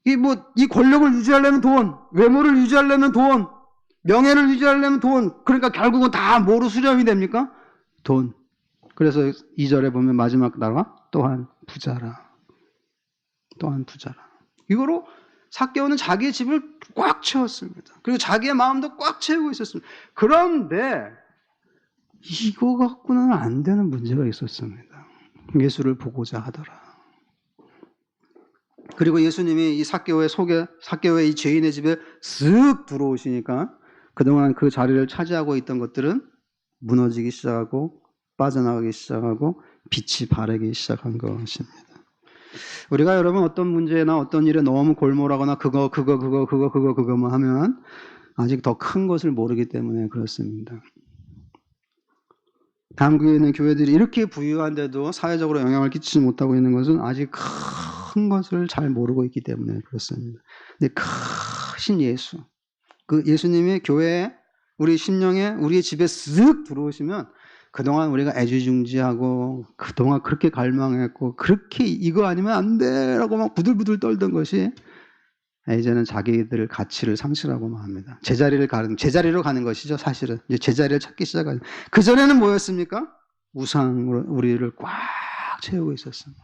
이 권력을 유지하려면 돈, 외모를 유지하려면 돈, 명예를 유지하려면 돈. 그러니까 결국은 다 뭐로 수렴이 됩니까? 돈. 그래서 2절에 보면 마지막 단어가 또한 부자라. 또한 부자라. 이거로 삭개오는 자기의 집을 꽉 채웠습니다. 그리고 자기의 마음도 꽉 채우고 있었습니다. 그런데 이거 갖고는 안 되는 문제가 있었습니다. 예수를 보고자 하더라. 그리고 예수님이 이 삭개오의 이 죄인의 집에 쓱 들어오시니까 그동안 그 자리를 차지하고 있던 것들은 무너지기 시작하고 빠져나가기 시작하고 빛이 바래기 시작한 것입니다. 우리가 여러분 어떤 문제나 어떤 일에 너무 골몰하거나 그거만 하면 아직 더 큰 것을 모르기 때문에 그렇습니다. 한국에 있는 교회들이 이렇게 부유한데도 사회적으로 영향을 끼치지 못하고 있는 것은 아직 큰 것을 잘 모르고 있기 때문에 그렇습니다. 근데 크신 예수, 그 예수님의 교회에 우리 심령에 우리의 집에 쓱 들어오시면 그동안 우리가 애지중지하고 그동안 그렇게 갈망했고 그렇게 이거 아니면 안 돼라고 막 부들부들 떨던 것이 이제는 자기들 가치를 상실하고만 합니다. 제자리로 가는 것이죠. 사실은 이제 제자리를 찾기 시작하죠. 그 전에는 뭐였습니까? 우상으로 우리를 꽉 채우고 있었습니다.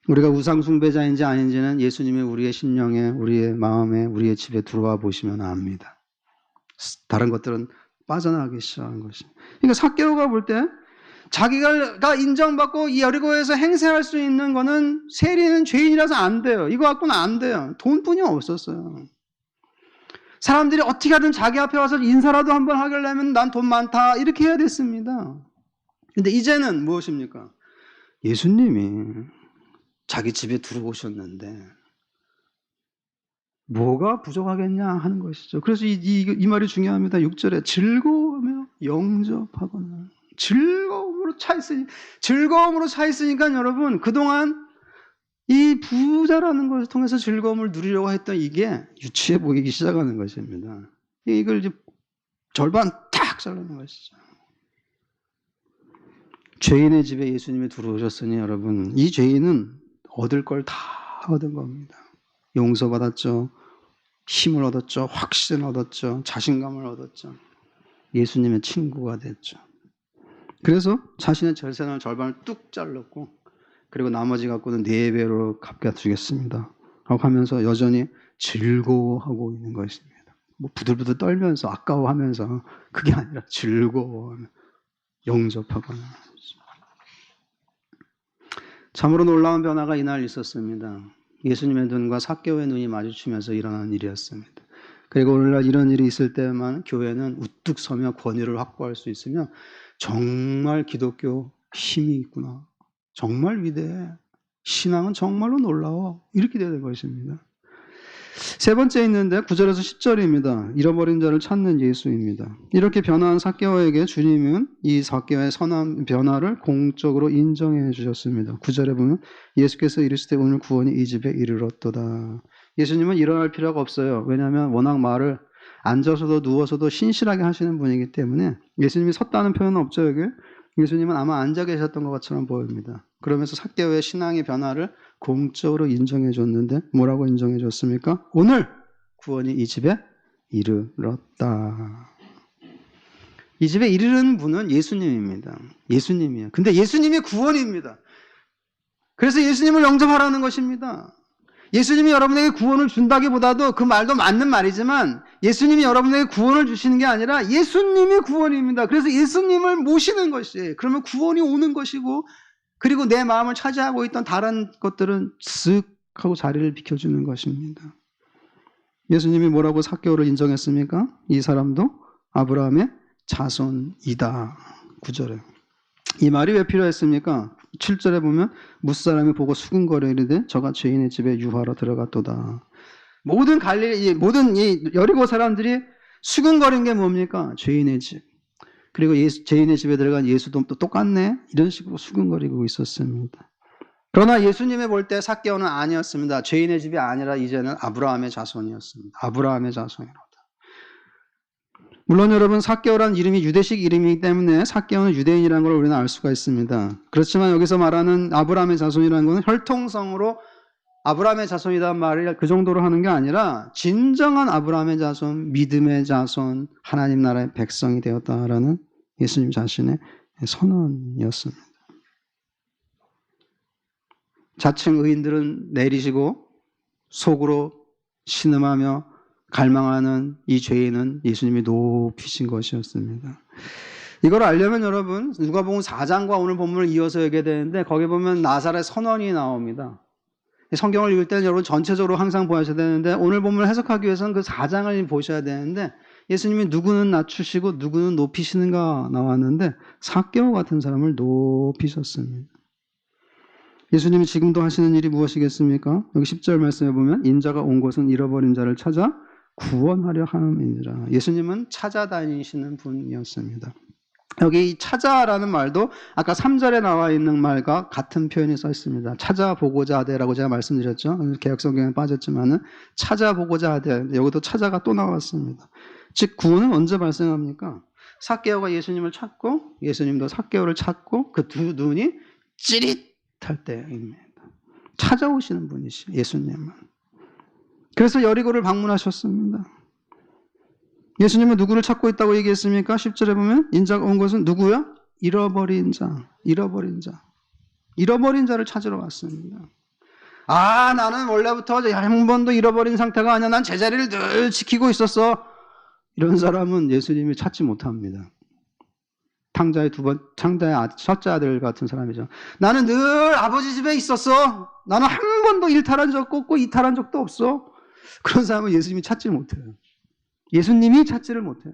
우리가 우상 숭배자인지 아닌지는 예수님이 우리의 심령에, 우리의 마음에, 우리의 집에 들어와 보시면 압니다. 다른 것들은 빠져나가기 시작한 것입니다. 그러니까 삭개오가 볼 때 자기가 인정받고 이 여리고에서 행세할 수 있는 거는 세리는 죄인이라서 안 돼요. 이거 갖고는 안 돼요. 돈뿐이 없었어요. 사람들이 어떻게 하든 자기 앞에 와서 인사라도 한번 하려면 난 돈 많다 이렇게 해야 됐습니다. 근데 이제는 무엇입니까? 예수님이 자기 집에 들어오셨는데 뭐가 부족하겠냐 하는 것이죠. 그래서 이 말이 중요합니다. 6절에 즐거우며 영접하거나 즐거움으로 차 있으니까 여러분 그동안 이 부자라는 것을 통해서 즐거움을 누리려고 했던 이게 유치해 보이기 시작하는 것입니다. 이걸 이제 절반 탁 자르는 것이죠. 죄인의 집에 예수님이 들어오셨으니 여러분 이 죄인은 얻을 걸 다 얻은 겁니다. 용서받았죠. 힘을 얻었죠. 확신을 얻었죠. 자신감을 얻었죠. 예수님의 친구가 됐죠. 그래서 자신의 재산을 절반을 뚝 잘랐고 그리고 나머지 갖고는 4배로 갚아주겠습니다 라고 하면서 여전히 즐거워하고 있는 것입니다. 뭐 부들부들 떨면서 아까워하면서 그게 아니라 즐거워하며 영접하거나. 참으로 놀라운 변화가 이날 있었습니다. 예수님의 눈과 삭개오의 눈이 마주치면서 일어난 일이었습니다. 그리고 오늘날 이런 일이 있을 때만 교회는 우뚝 서며 권위를 확보할 수 있으며 정말 기독교 힘이 있구나. 정말 위대해. 신앙은 정말로 놀라워. 이렇게 되는 것입니다. 세 번째 있는데 9절에서 10절입니다. 잃어버린 자를 찾는 예수입니다. 이렇게 변화한 삭개오에게 주님은 이 삭개오의 선한 변화를 공적으로 인정해 주셨습니다. 9절에 보면 예수께서 이르시되 오늘 구원이 이 집에 이르렀도다. 예수님은 일어날 필요가 없어요. 왜냐하면 워낙 말을 앉아서도 누워서도 신실하게 하시는 분이기 때문에 예수님이 섰다는 표현은 없죠. 여기 예수님은 아마 앉아 계셨던 것처럼 보입니다. 그러면서 삭개오의 신앙의 변화를 공적으로 인정해 줬는데 뭐라고 인정해 줬습니까? 오늘 구원이 이 집에 이르렀다. 이 집에 이르는 분은 예수님입니다. 예수님이에요. 근데 예수님이 구원입니다. 그래서 예수님을 영접하라는 것입니다. 예수님이 여러분에게 구원을 준다기보다도 그 말도 맞는 말이지만 예수님이 여러분에게 구원을 주시는 게 아니라 예수님이 구원입니다. 그래서 예수님을 모시는 것이에요. 그러면 구원이 오는 것이고 그리고 내 마음을 차지하고 있던 다른 것들은 쓱 하고 자리를 비켜주는 것입니다. 예수님이 뭐라고 삭개오를 인정했습니까? 이 사람도 아브라함의 자손이다. 9절에. 이 말이 왜 필요했습니까? 7절에 보면 무사람이 보고 수근거려 이르되 저가 죄인의 집에 유하러 들어갔도다. 모든 이 여리고 사람들이 수근거린 게 뭡니까? 죄인의 집. 그리고 죄인의 집에 들어간 예수도 또 똑같네? 이런 식으로 수근거리고 있었습니다. 그러나 예수님이 볼 때 삭개오는 아니었습니다. 죄인의 집이 아니라 이제는 아브라함의 자손이었습니다. 아브라함의 자손이로다. 물론 여러분, 삭개오라는 이름이 유대식 이름이기 때문에 삭개오는 유대인이라는 걸 우리는 알 수가 있습니다. 그렇지만 여기서 말하는 아브라함의 자손이라는 것은 혈통성으로 아브라함의 자손이란 말을 그 정도로 하는 게 아니라 진정한 아브라함의 자손, 믿음의 자손, 하나님 나라의 백성이 되었다라는 예수님 자신의 선언이었습니다. 자칭 의인들은 내리시고 속으로 신음하며 갈망하는 이 죄인은 예수님이 높이신 것이었습니다. 이걸 알려면 여러분, 누가복음 4장과 오늘 본문을 이어서 얘기해야 되는데 거기 보면 나사렛 선언이 나옵니다. 성경을 읽을 때는 여러분 전체적으로 항상 보셔야 되는데 오늘 본문을 해석하기 위해서는 그 4장을 보셔야 되는데 예수님이 누구는 낮추시고 누구는 높이시는가 나왔는데 삭개오 같은 사람을 높이셨습니다. 예수님이 지금도 하시는 일이 무엇이겠습니까? 여기 10절 말씀에 보면 인자가 온 곳은 잃어버린 자를 찾아 구원하려 함이니라. 예수님은 찾아다니시는 분이었습니다. 여기 이 찾아라는 말도 아까 3절에 나와 있는 말과 같은 표현이 써 있습니다. 찾아보고자 하되라고 제가 말씀드렸죠. 개역성경에 빠졌지만은 찾아보고자 하되, 여기도 찾아가 또 나왔습니다. 즉 구원은 언제 발생합니까? 삭개오가 예수님을 찾고 예수님도 삭개오를 찾고 그 두 눈이 찌릿할 때입니다. 찾아오시는 분이시 예수님은. 그래서 여리고를 방문하셨습니다. 예수님은 누구를 찾고 있다고 얘기했습니까? 10절에 보면 인자가 온 것은 누구야? 잃어버린 자. 잃어버린 자를 찾으러 왔습니다. 아, 나는 원래부터 한 번도 잃어버린 상태가 아니야. 난 제자리를 늘 지키고 있었어. 이런 사람은 예수님이 찾지 못합니다. 탕자의 첫째 아들 같은 사람이죠. 나는 늘 아버지 집에 있었어. 나는 한 번도 일탈한 적도 없고 이탈한 적도 없어. 그런 사람은 예수님이 찾지 못해요. 예수님이 찾지를 못해요.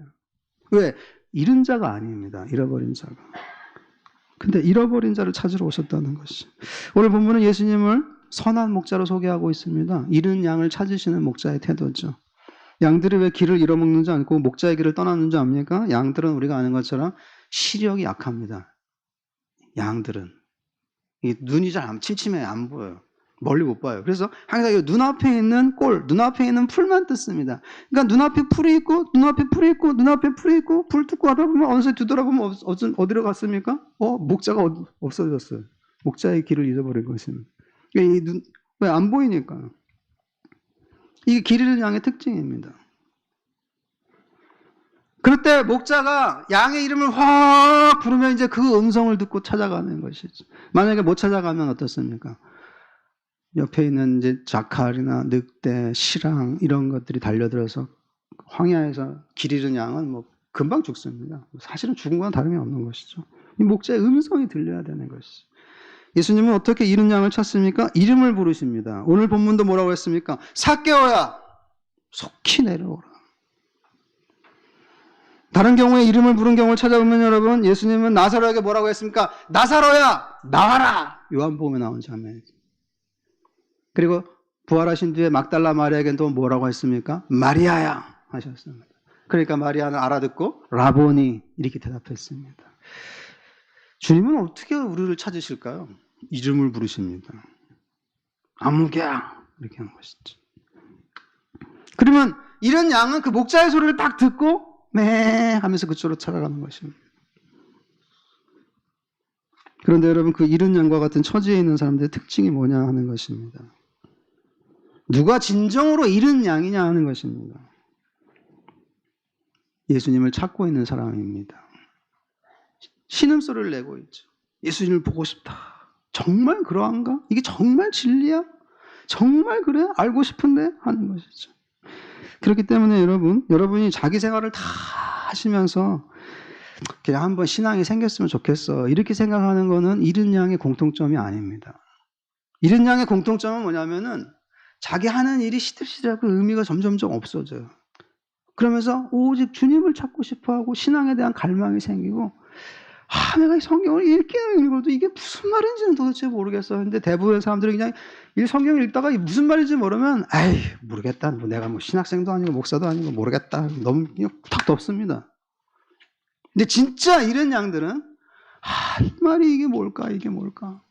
왜? 잃은 자가 아닙니다. 잃어버린 자가. 근데 잃어버린 자를 찾으러 오셨다는 것이. 오늘 본문은 예수님을 선한 목자로 소개하고 있습니다. 잃은 양을 찾으시는 목자의 태도죠. 양들이 왜 길을 잃어먹는지 않고 목자의 길을 떠났는지 압니까? 양들은 우리가 아는 것처럼 시력이 약합니다. 양들은. 눈이 잘 침침해 안 보여요. 멀리 못 봐요. 그래서 항상 눈앞에 있는 눈앞에 있는 풀만 뜯습니다. 그러니까 눈앞에 풀이 있고, 불 뜯고 하다 보면 어느새 뒤돌아보면 어디로 갔습니까? 목자가 없어졌어요. 목자의 길을 잊어버린 것입니다. 왜 안 보이니까. 이게 길 잃은 양의 특징입니다. 그럴 때 목자가 양의 이름을 확 부르면 이제 그 음성을 듣고 찾아가는 것이죠. 만약에 못 찾아가면 어떻습니까? 옆에 있는 이제 자칼이나 늑대, 시랑 이런 것들이 달려들어서 황야에서 길 잃은 양은 뭐 금방 죽습니다. 사실은 죽은 건 다름이 없는 것이죠. 이 목자의 음성이 들려야 되는 것이죠. 예수님은 어떻게 잃은 양을 찾습니까? 이름을 부르십니다. 오늘 본문도 뭐라고 했습니까? 삭개오야, 속히 내려오라. 다른 경우에 이름을 부른 경우를 찾아보면 여러분, 예수님은 나사로에게 뭐라고 했습니까? 나사로야, 나와라! 요한복음에 나온 장면이죠. 그리고 부활하신 뒤에 막달라 마리아에게는 또 뭐라고 했습니까? 마리아야 하셨습니다. 그러니까 마리아는 알아듣고 라보니 이렇게 대답했습니다. 주님은 어떻게 우리를 찾으실까요? 이름을 부르십니다. 아무개야 이렇게 하는 것이죠. 그러면 이런 양은 그 목자의 소리를 딱 듣고 매 하면서 그쪽으로 찾아가는 것입니다. 그런데 여러분, 그 잃은 양과 같은 처지에 있는 사람들의 특징이 뭐냐 하는 것입니다. 누가 진정으로 잃은 양이냐 하는 것입니다. 예수님을 찾고 있는 사람입니다. 신음소리를 내고 있죠. 예수님을 보고 싶다. 정말 그러한가? 이게 정말 진리야? 정말 그래? 알고 싶은데? 하는 것이죠. 그렇기 때문에 여러분이 자기 생활을 다 하시면서 그냥 한번 신앙이 생겼으면 좋겠어. 이렇게 생각하는 거는 잃은 양의 공통점이 아닙니다. 잃은 양의 공통점은 뭐냐면은 자기 하는 일이 시들시들하고 의미가 점점점 없어져요. 그러면서 오직 주님을 찾고 싶어하고 신앙에 대한 갈망이 생기고 내가 이 성경을 읽기는 읽어도 이게 무슨 말인지는 도대체 모르겠어. 근데 대부분의 사람들이 그냥 이 성경을 읽다가 무슨 말인지 모르면 모르겠다. 내가 신학생도 아니고 목사도 아니고 모르겠다. 너무 그냥 탁도 없습니다. 근데 진짜 이런 양들은 이 말이 이게 뭘까?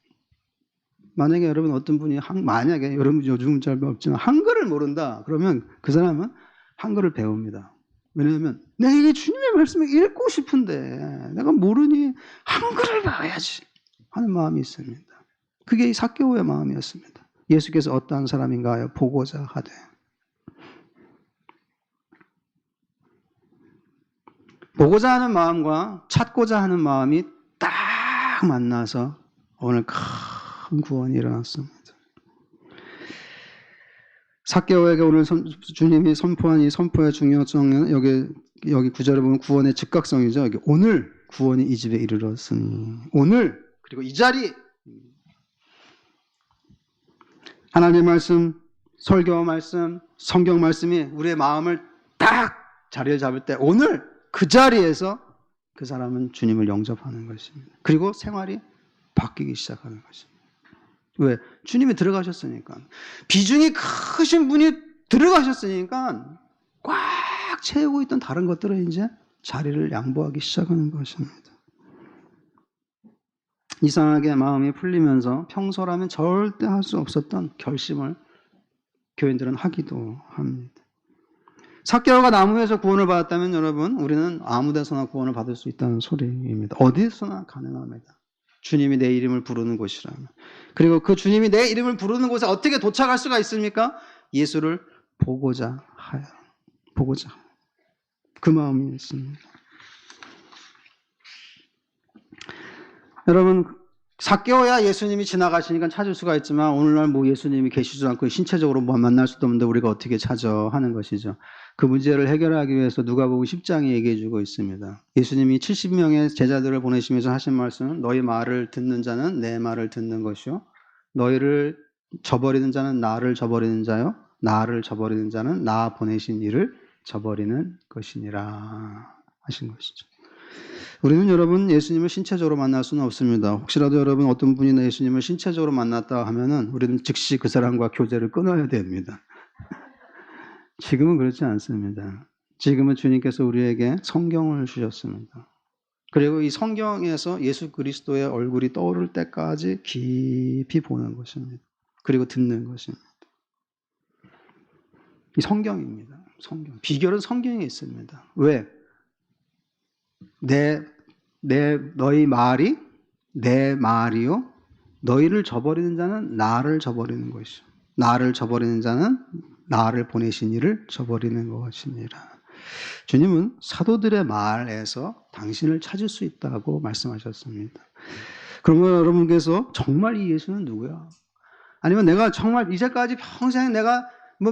만약에 여러분 어떤 분이 만약에 여러분 요즘은 잘 없지만 한글을 모른다. 그러면 그 사람은 한글을 배웁니다. 왜냐하면 내가 이게 주님의 말씀을 읽고 싶은데 내가 모르니 한글을 배워야지 하는 마음이 있습니다. 그게 이 삭개오의 마음이었습니다. 예수께서 어떠한 사람인가 하여 보고자 하되. 보고자 하는 마음과 찾고자 하는 마음이 딱 만나서 오늘 큰 구원이 일어났습니다. 삭개오에게 오늘 주님이 선포한 이 선포의 중요성은 여기 구절에 보면 구원의 즉각성이죠. 여기 오늘 구원이 이 집에 이르렀으니 오늘 그리고 이 자리 하나님의 말씀, 설교 말씀, 성경 말씀이 우리의 마음을 딱 자리를 잡을 때 오늘 그 자리에서 그 사람은 주님을 영접하는 것입니다. 그리고 생활이 바뀌기 시작하는 것입니다. 왜? 주님이 들어가셨으니까. 비중이 크신 분이 들어가셨으니까 꽉 채우고 있던 다른 것들은 이제 자리를 양보하기 시작하는 것입니다. 이상하게 마음이 풀리면서 평소라면 절대 할 수 없었던 결심을 교인들은 하기도 합니다. 삭개오가 나무에서 구원을 받았다면 여러분 우리는 아무 데서나 구원을 받을 수 있다는 소리입니다. 어디서나 가능합니다. 주님이 내 이름을 부르는 곳이라면. 그리고 그 주님이 내 이름을 부르는 곳에 어떻게 도착할 수가 있습니까? 예수를 보고자 하여. 보고자. 그 마음이 있습니다. 여러분 삭개오야 예수님이 지나가시니까 찾을 수가 있지만 오늘날 예수님이 계시지도 않고 신체적으로 만날 수도 없는데 우리가 어떻게 찾아 하는 것이죠. 그 문제를 해결하기 위해서 누가복음 10장이 얘기해 주고 있습니다. 예수님이 70명의 제자들을 보내시면서 하신 말씀은 너희 말을 듣는 자는 내 말을 듣는 것이요 너희를 저버리는 자는 나를 저버리는 자요 나를 저버리는 자는 나 보내신 이를 저버리는 것이니라 하신 것이죠. 우리는 여러분 예수님을 신체적으로 만날 수는 없습니다. 혹시라도 여러분 어떤 분이 예수님을 신체적으로 만났다 하면은 우리는 즉시 그 사람과 교제를 끊어야 됩니다. 지금은 그렇지 않습니다. 지금은 주님께서 우리에게 성경을 주셨습니다. 그리고 이 성경에서 예수 그리스도의 얼굴이 떠오를 때까지 깊이 보는 것입니다. 그리고 듣는 것입니다. 이 성경입니다. 성경. 비결은 성경에 있습니다. 왜? 너희 말이 내 말이요. 너희를 저버리는 자는 나를 저버리는 것이요. 나를 저버리는 자는 나를 보내신 이를 저버리는 것이니라. 주님은 사도들의 말에서 당신을 찾을 수 있다고 말씀하셨습니다. 그러면 여러분께서 정말 이 예수는 누구야? 아니면 내가 정말 이제까지 평생 내가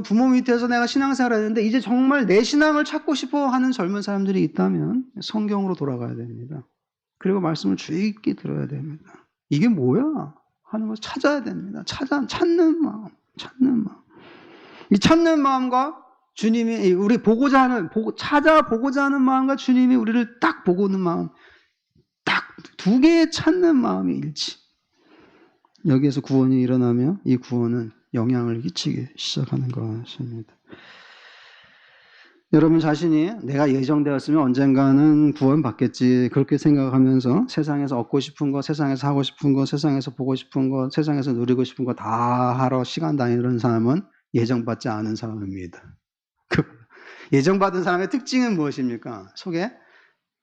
부모 밑에서 내가 신앙생활을 했는데 이제 정말 내 신앙을 찾고 싶어 하는 젊은 사람들이 있다면 성경으로 돌아가야 됩니다. 그리고 말씀을 주의 깊게 들어야 됩니다. 이게 뭐야? 하는 것을 찾아야 됩니다. 찾는 마음. 이 찾는 마음과 주님이 우리 찾아보고자 하는 마음과 주님이 우리를 딱 보고 있는 마음, 딱 두 개의 찾는 마음이 일치. 여기에서 구원이 일어나며 이 구원은 영향을 끼치기 시작하는 것입니다. 여러분 자신이 내가 예정되었으면 언젠가는 구원받겠지 그렇게 생각하면서 세상에서 얻고 싶은 거, 세상에서 하고 싶은 거, 세상에서 보고 싶은 거, 세상에서 누리고 싶은 거 다 하러 시간 다니는 사람은 예정받지 않은 사람입니다. 예정받은 사람의 특징은 무엇입니까? 속에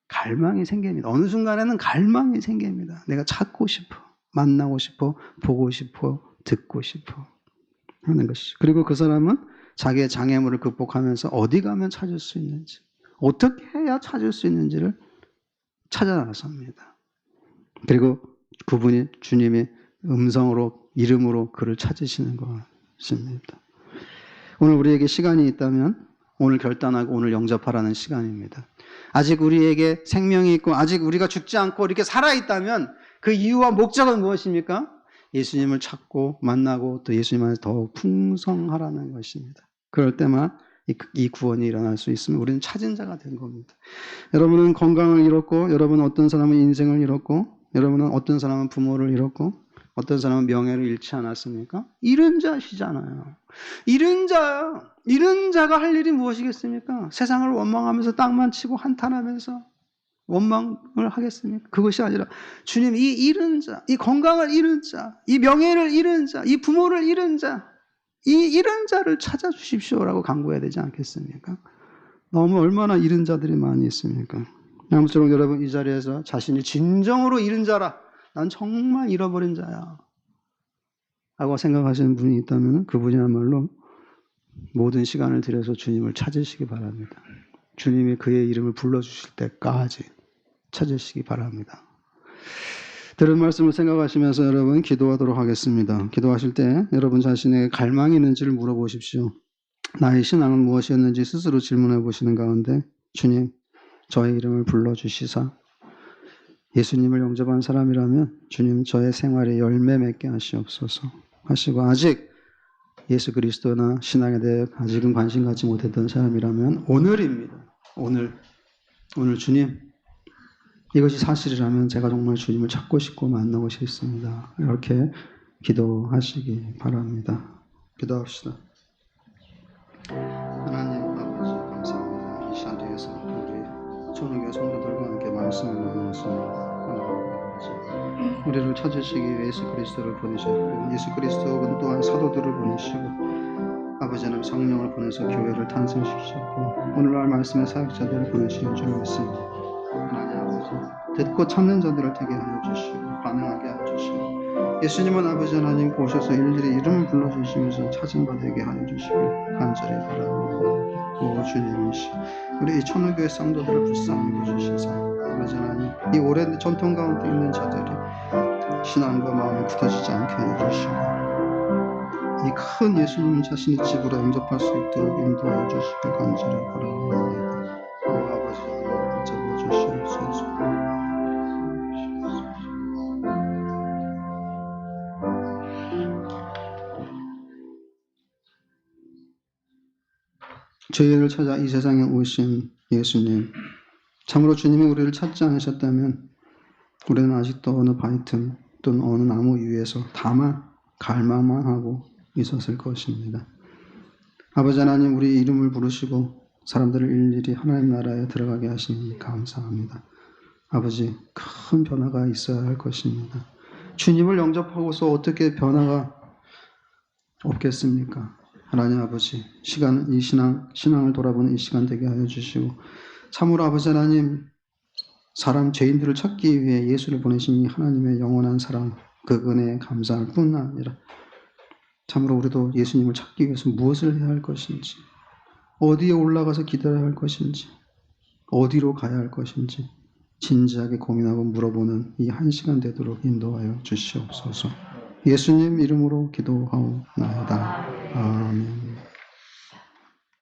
갈망이 생깁니다. 어느 순간에는 갈망이 생깁니다. 내가 찾고 싶어, 만나고 싶어, 보고 싶어, 듣고 싶어 하는 것이죠. 그리고 그 사람은 자기의 장애물을 극복하면서 어디 가면 찾을 수 있는지, 어떻게 해야 찾을 수 있는지를 찾아 나섭니다. 그리고 그분이 주님의 음성으로, 이름으로 그를 찾으시는 것입니다. 오늘 우리에게 시간이 있다면 오늘 결단하고 오늘 영접하라는 시간입니다. 아직 우리에게 생명이 있고 아직 우리가 죽지 않고 이렇게 살아있다면 그 이유와 목적은 무엇입니까? 예수님을 찾고 만나고 또 예수님 안에서 더욱 풍성하라는 것입니다. 그럴 때만 이 구원이 일어날 수 있으면 우리는 찾은 자가 된 겁니다. 여러분은 건강을 잃었고, 여러분은 어떤 사람은 인생을 잃었고, 여러분은 어떤 사람은 부모를 잃었고, 어떤 사람은 명예를 잃지 않았습니까? 잃은 자시잖아요. 잃은 자가 할 일이 무엇이겠습니까? 세상을 원망하면서 땅만 치고 한탄하면서 원망을 하겠습니까? 그것이 아니라 주님, 이 잃은 자, 이 건강을 잃은 자, 이 명예를 잃은 자, 이 부모를 잃은 자, 이 잃은 자를 찾아주십시오라고 간구해야 되지 않겠습니까? 너무 얼마나 잃은 자들이 많이 있습니까? 아무쪼록 여러분 이 자리에서 자신이 진정으로 잃은 자라, 난 정말 잃어버린 자야 라고 생각하시는 분이 있다면 그분이야말로 모든 시간을 들여서 주님을 찾으시기 바랍니다. 주님이 그의 이름을 불러주실 때까지 찾으시기 바랍니다. 들은 말씀을 생각하시면서 여러분 기도하도록 하겠습니다. 기도하실 때 여러분 자신에게 갈망이 있는지를 물어보십시오. 나의 신앙은 무엇이었는지 스스로 질문해 보시는 가운데 주님, 저의 이름을 불러주시사 예수님을 영접한 사람이라면 주님, 저의 생활에 열매 맺게 하시옵소서 하시고, 아직 예수 그리스도나 신앙에 대해 아직은 관심 갖지 못했던 사람이라면 오늘입니다. 오늘 주님, 이것이 사실이라면 제가 정말 주님을 찾고 싶고 만나고 싶습니다. 이렇게 기도하시기 바랍니다. 기도합시다. 하나님 아버지 감사합니다. 이 자리에서 우리 천우교 성도들과 함께 말씀을 나누었습니다. 우리를 찾으시기 위해 예수 그리스도를 보내셨고, 예수 그리스도는 또한 사도들을 보내시고 아버지 하나님 성령을 보내서 교회를 탄생시키셨고 오늘날 말씀의 사역자들을 보내시는 줄 믿습니다. 하나님 아버지, 듣고 참는 자들을 되게 하여 주시고 반응하게 하여 주시고, 예수님은 아버지 하나님 오셔서 일일이 이름을 불러주시면서 찾은 바 되게 하여 주시길 간절히 바랍니다. 오 주님이시, 우리 이 천우교회 성도들을 불쌍히 여주시사 아버지 하나님, 이 오랜 전통 가운데 있는 자들이 신앙과 마음이 굳어지지 않게 해주시고 이 큰 예수님 자신의 집으로 영접할 수 있도록 인도해 주시길 간절히 바랍니다. 오 아버지 하나님 붙잡아 주시옵소서. 저희를 찾아 이 세상에 오신 예수님, 참으로 주님이 우리를 찾지 않으셨다면 우리는 아직도 어느 바위틈 또는 어느 나무 위에서 다만 갈망만 하고 있었을 것입니다. 아버지 하나님, 우리 이름을 부르시고 사람들을 일일이 하나님 나라에 들어가게 하시니 감사합니다. 아버지, 큰 변화가 있어야 할 것입니다. 주님을 영접하고서 어떻게 변화가 없겠습니까? 하나님 아버지, 이 신앙을 돌아보는 이 시간 되게 하여 주시고, 참으로 아버지 하나님, 사람 죄인들을 찾기 위해 예수를 보내신 이 하나님의 영원한 사랑, 그 은혜에 감사할 뿐 아니라 참으로 우리도 예수님을 찾기 위해서 무엇을 해야 할 것인지, 어디에 올라가서 기다려야 할 것인지, 어디로 가야 할 것인지 진지하게 고민하고 물어보는 이 한 시간 되도록 인도하여 주시옵소서. 예수님 이름으로 기도하옵나이다.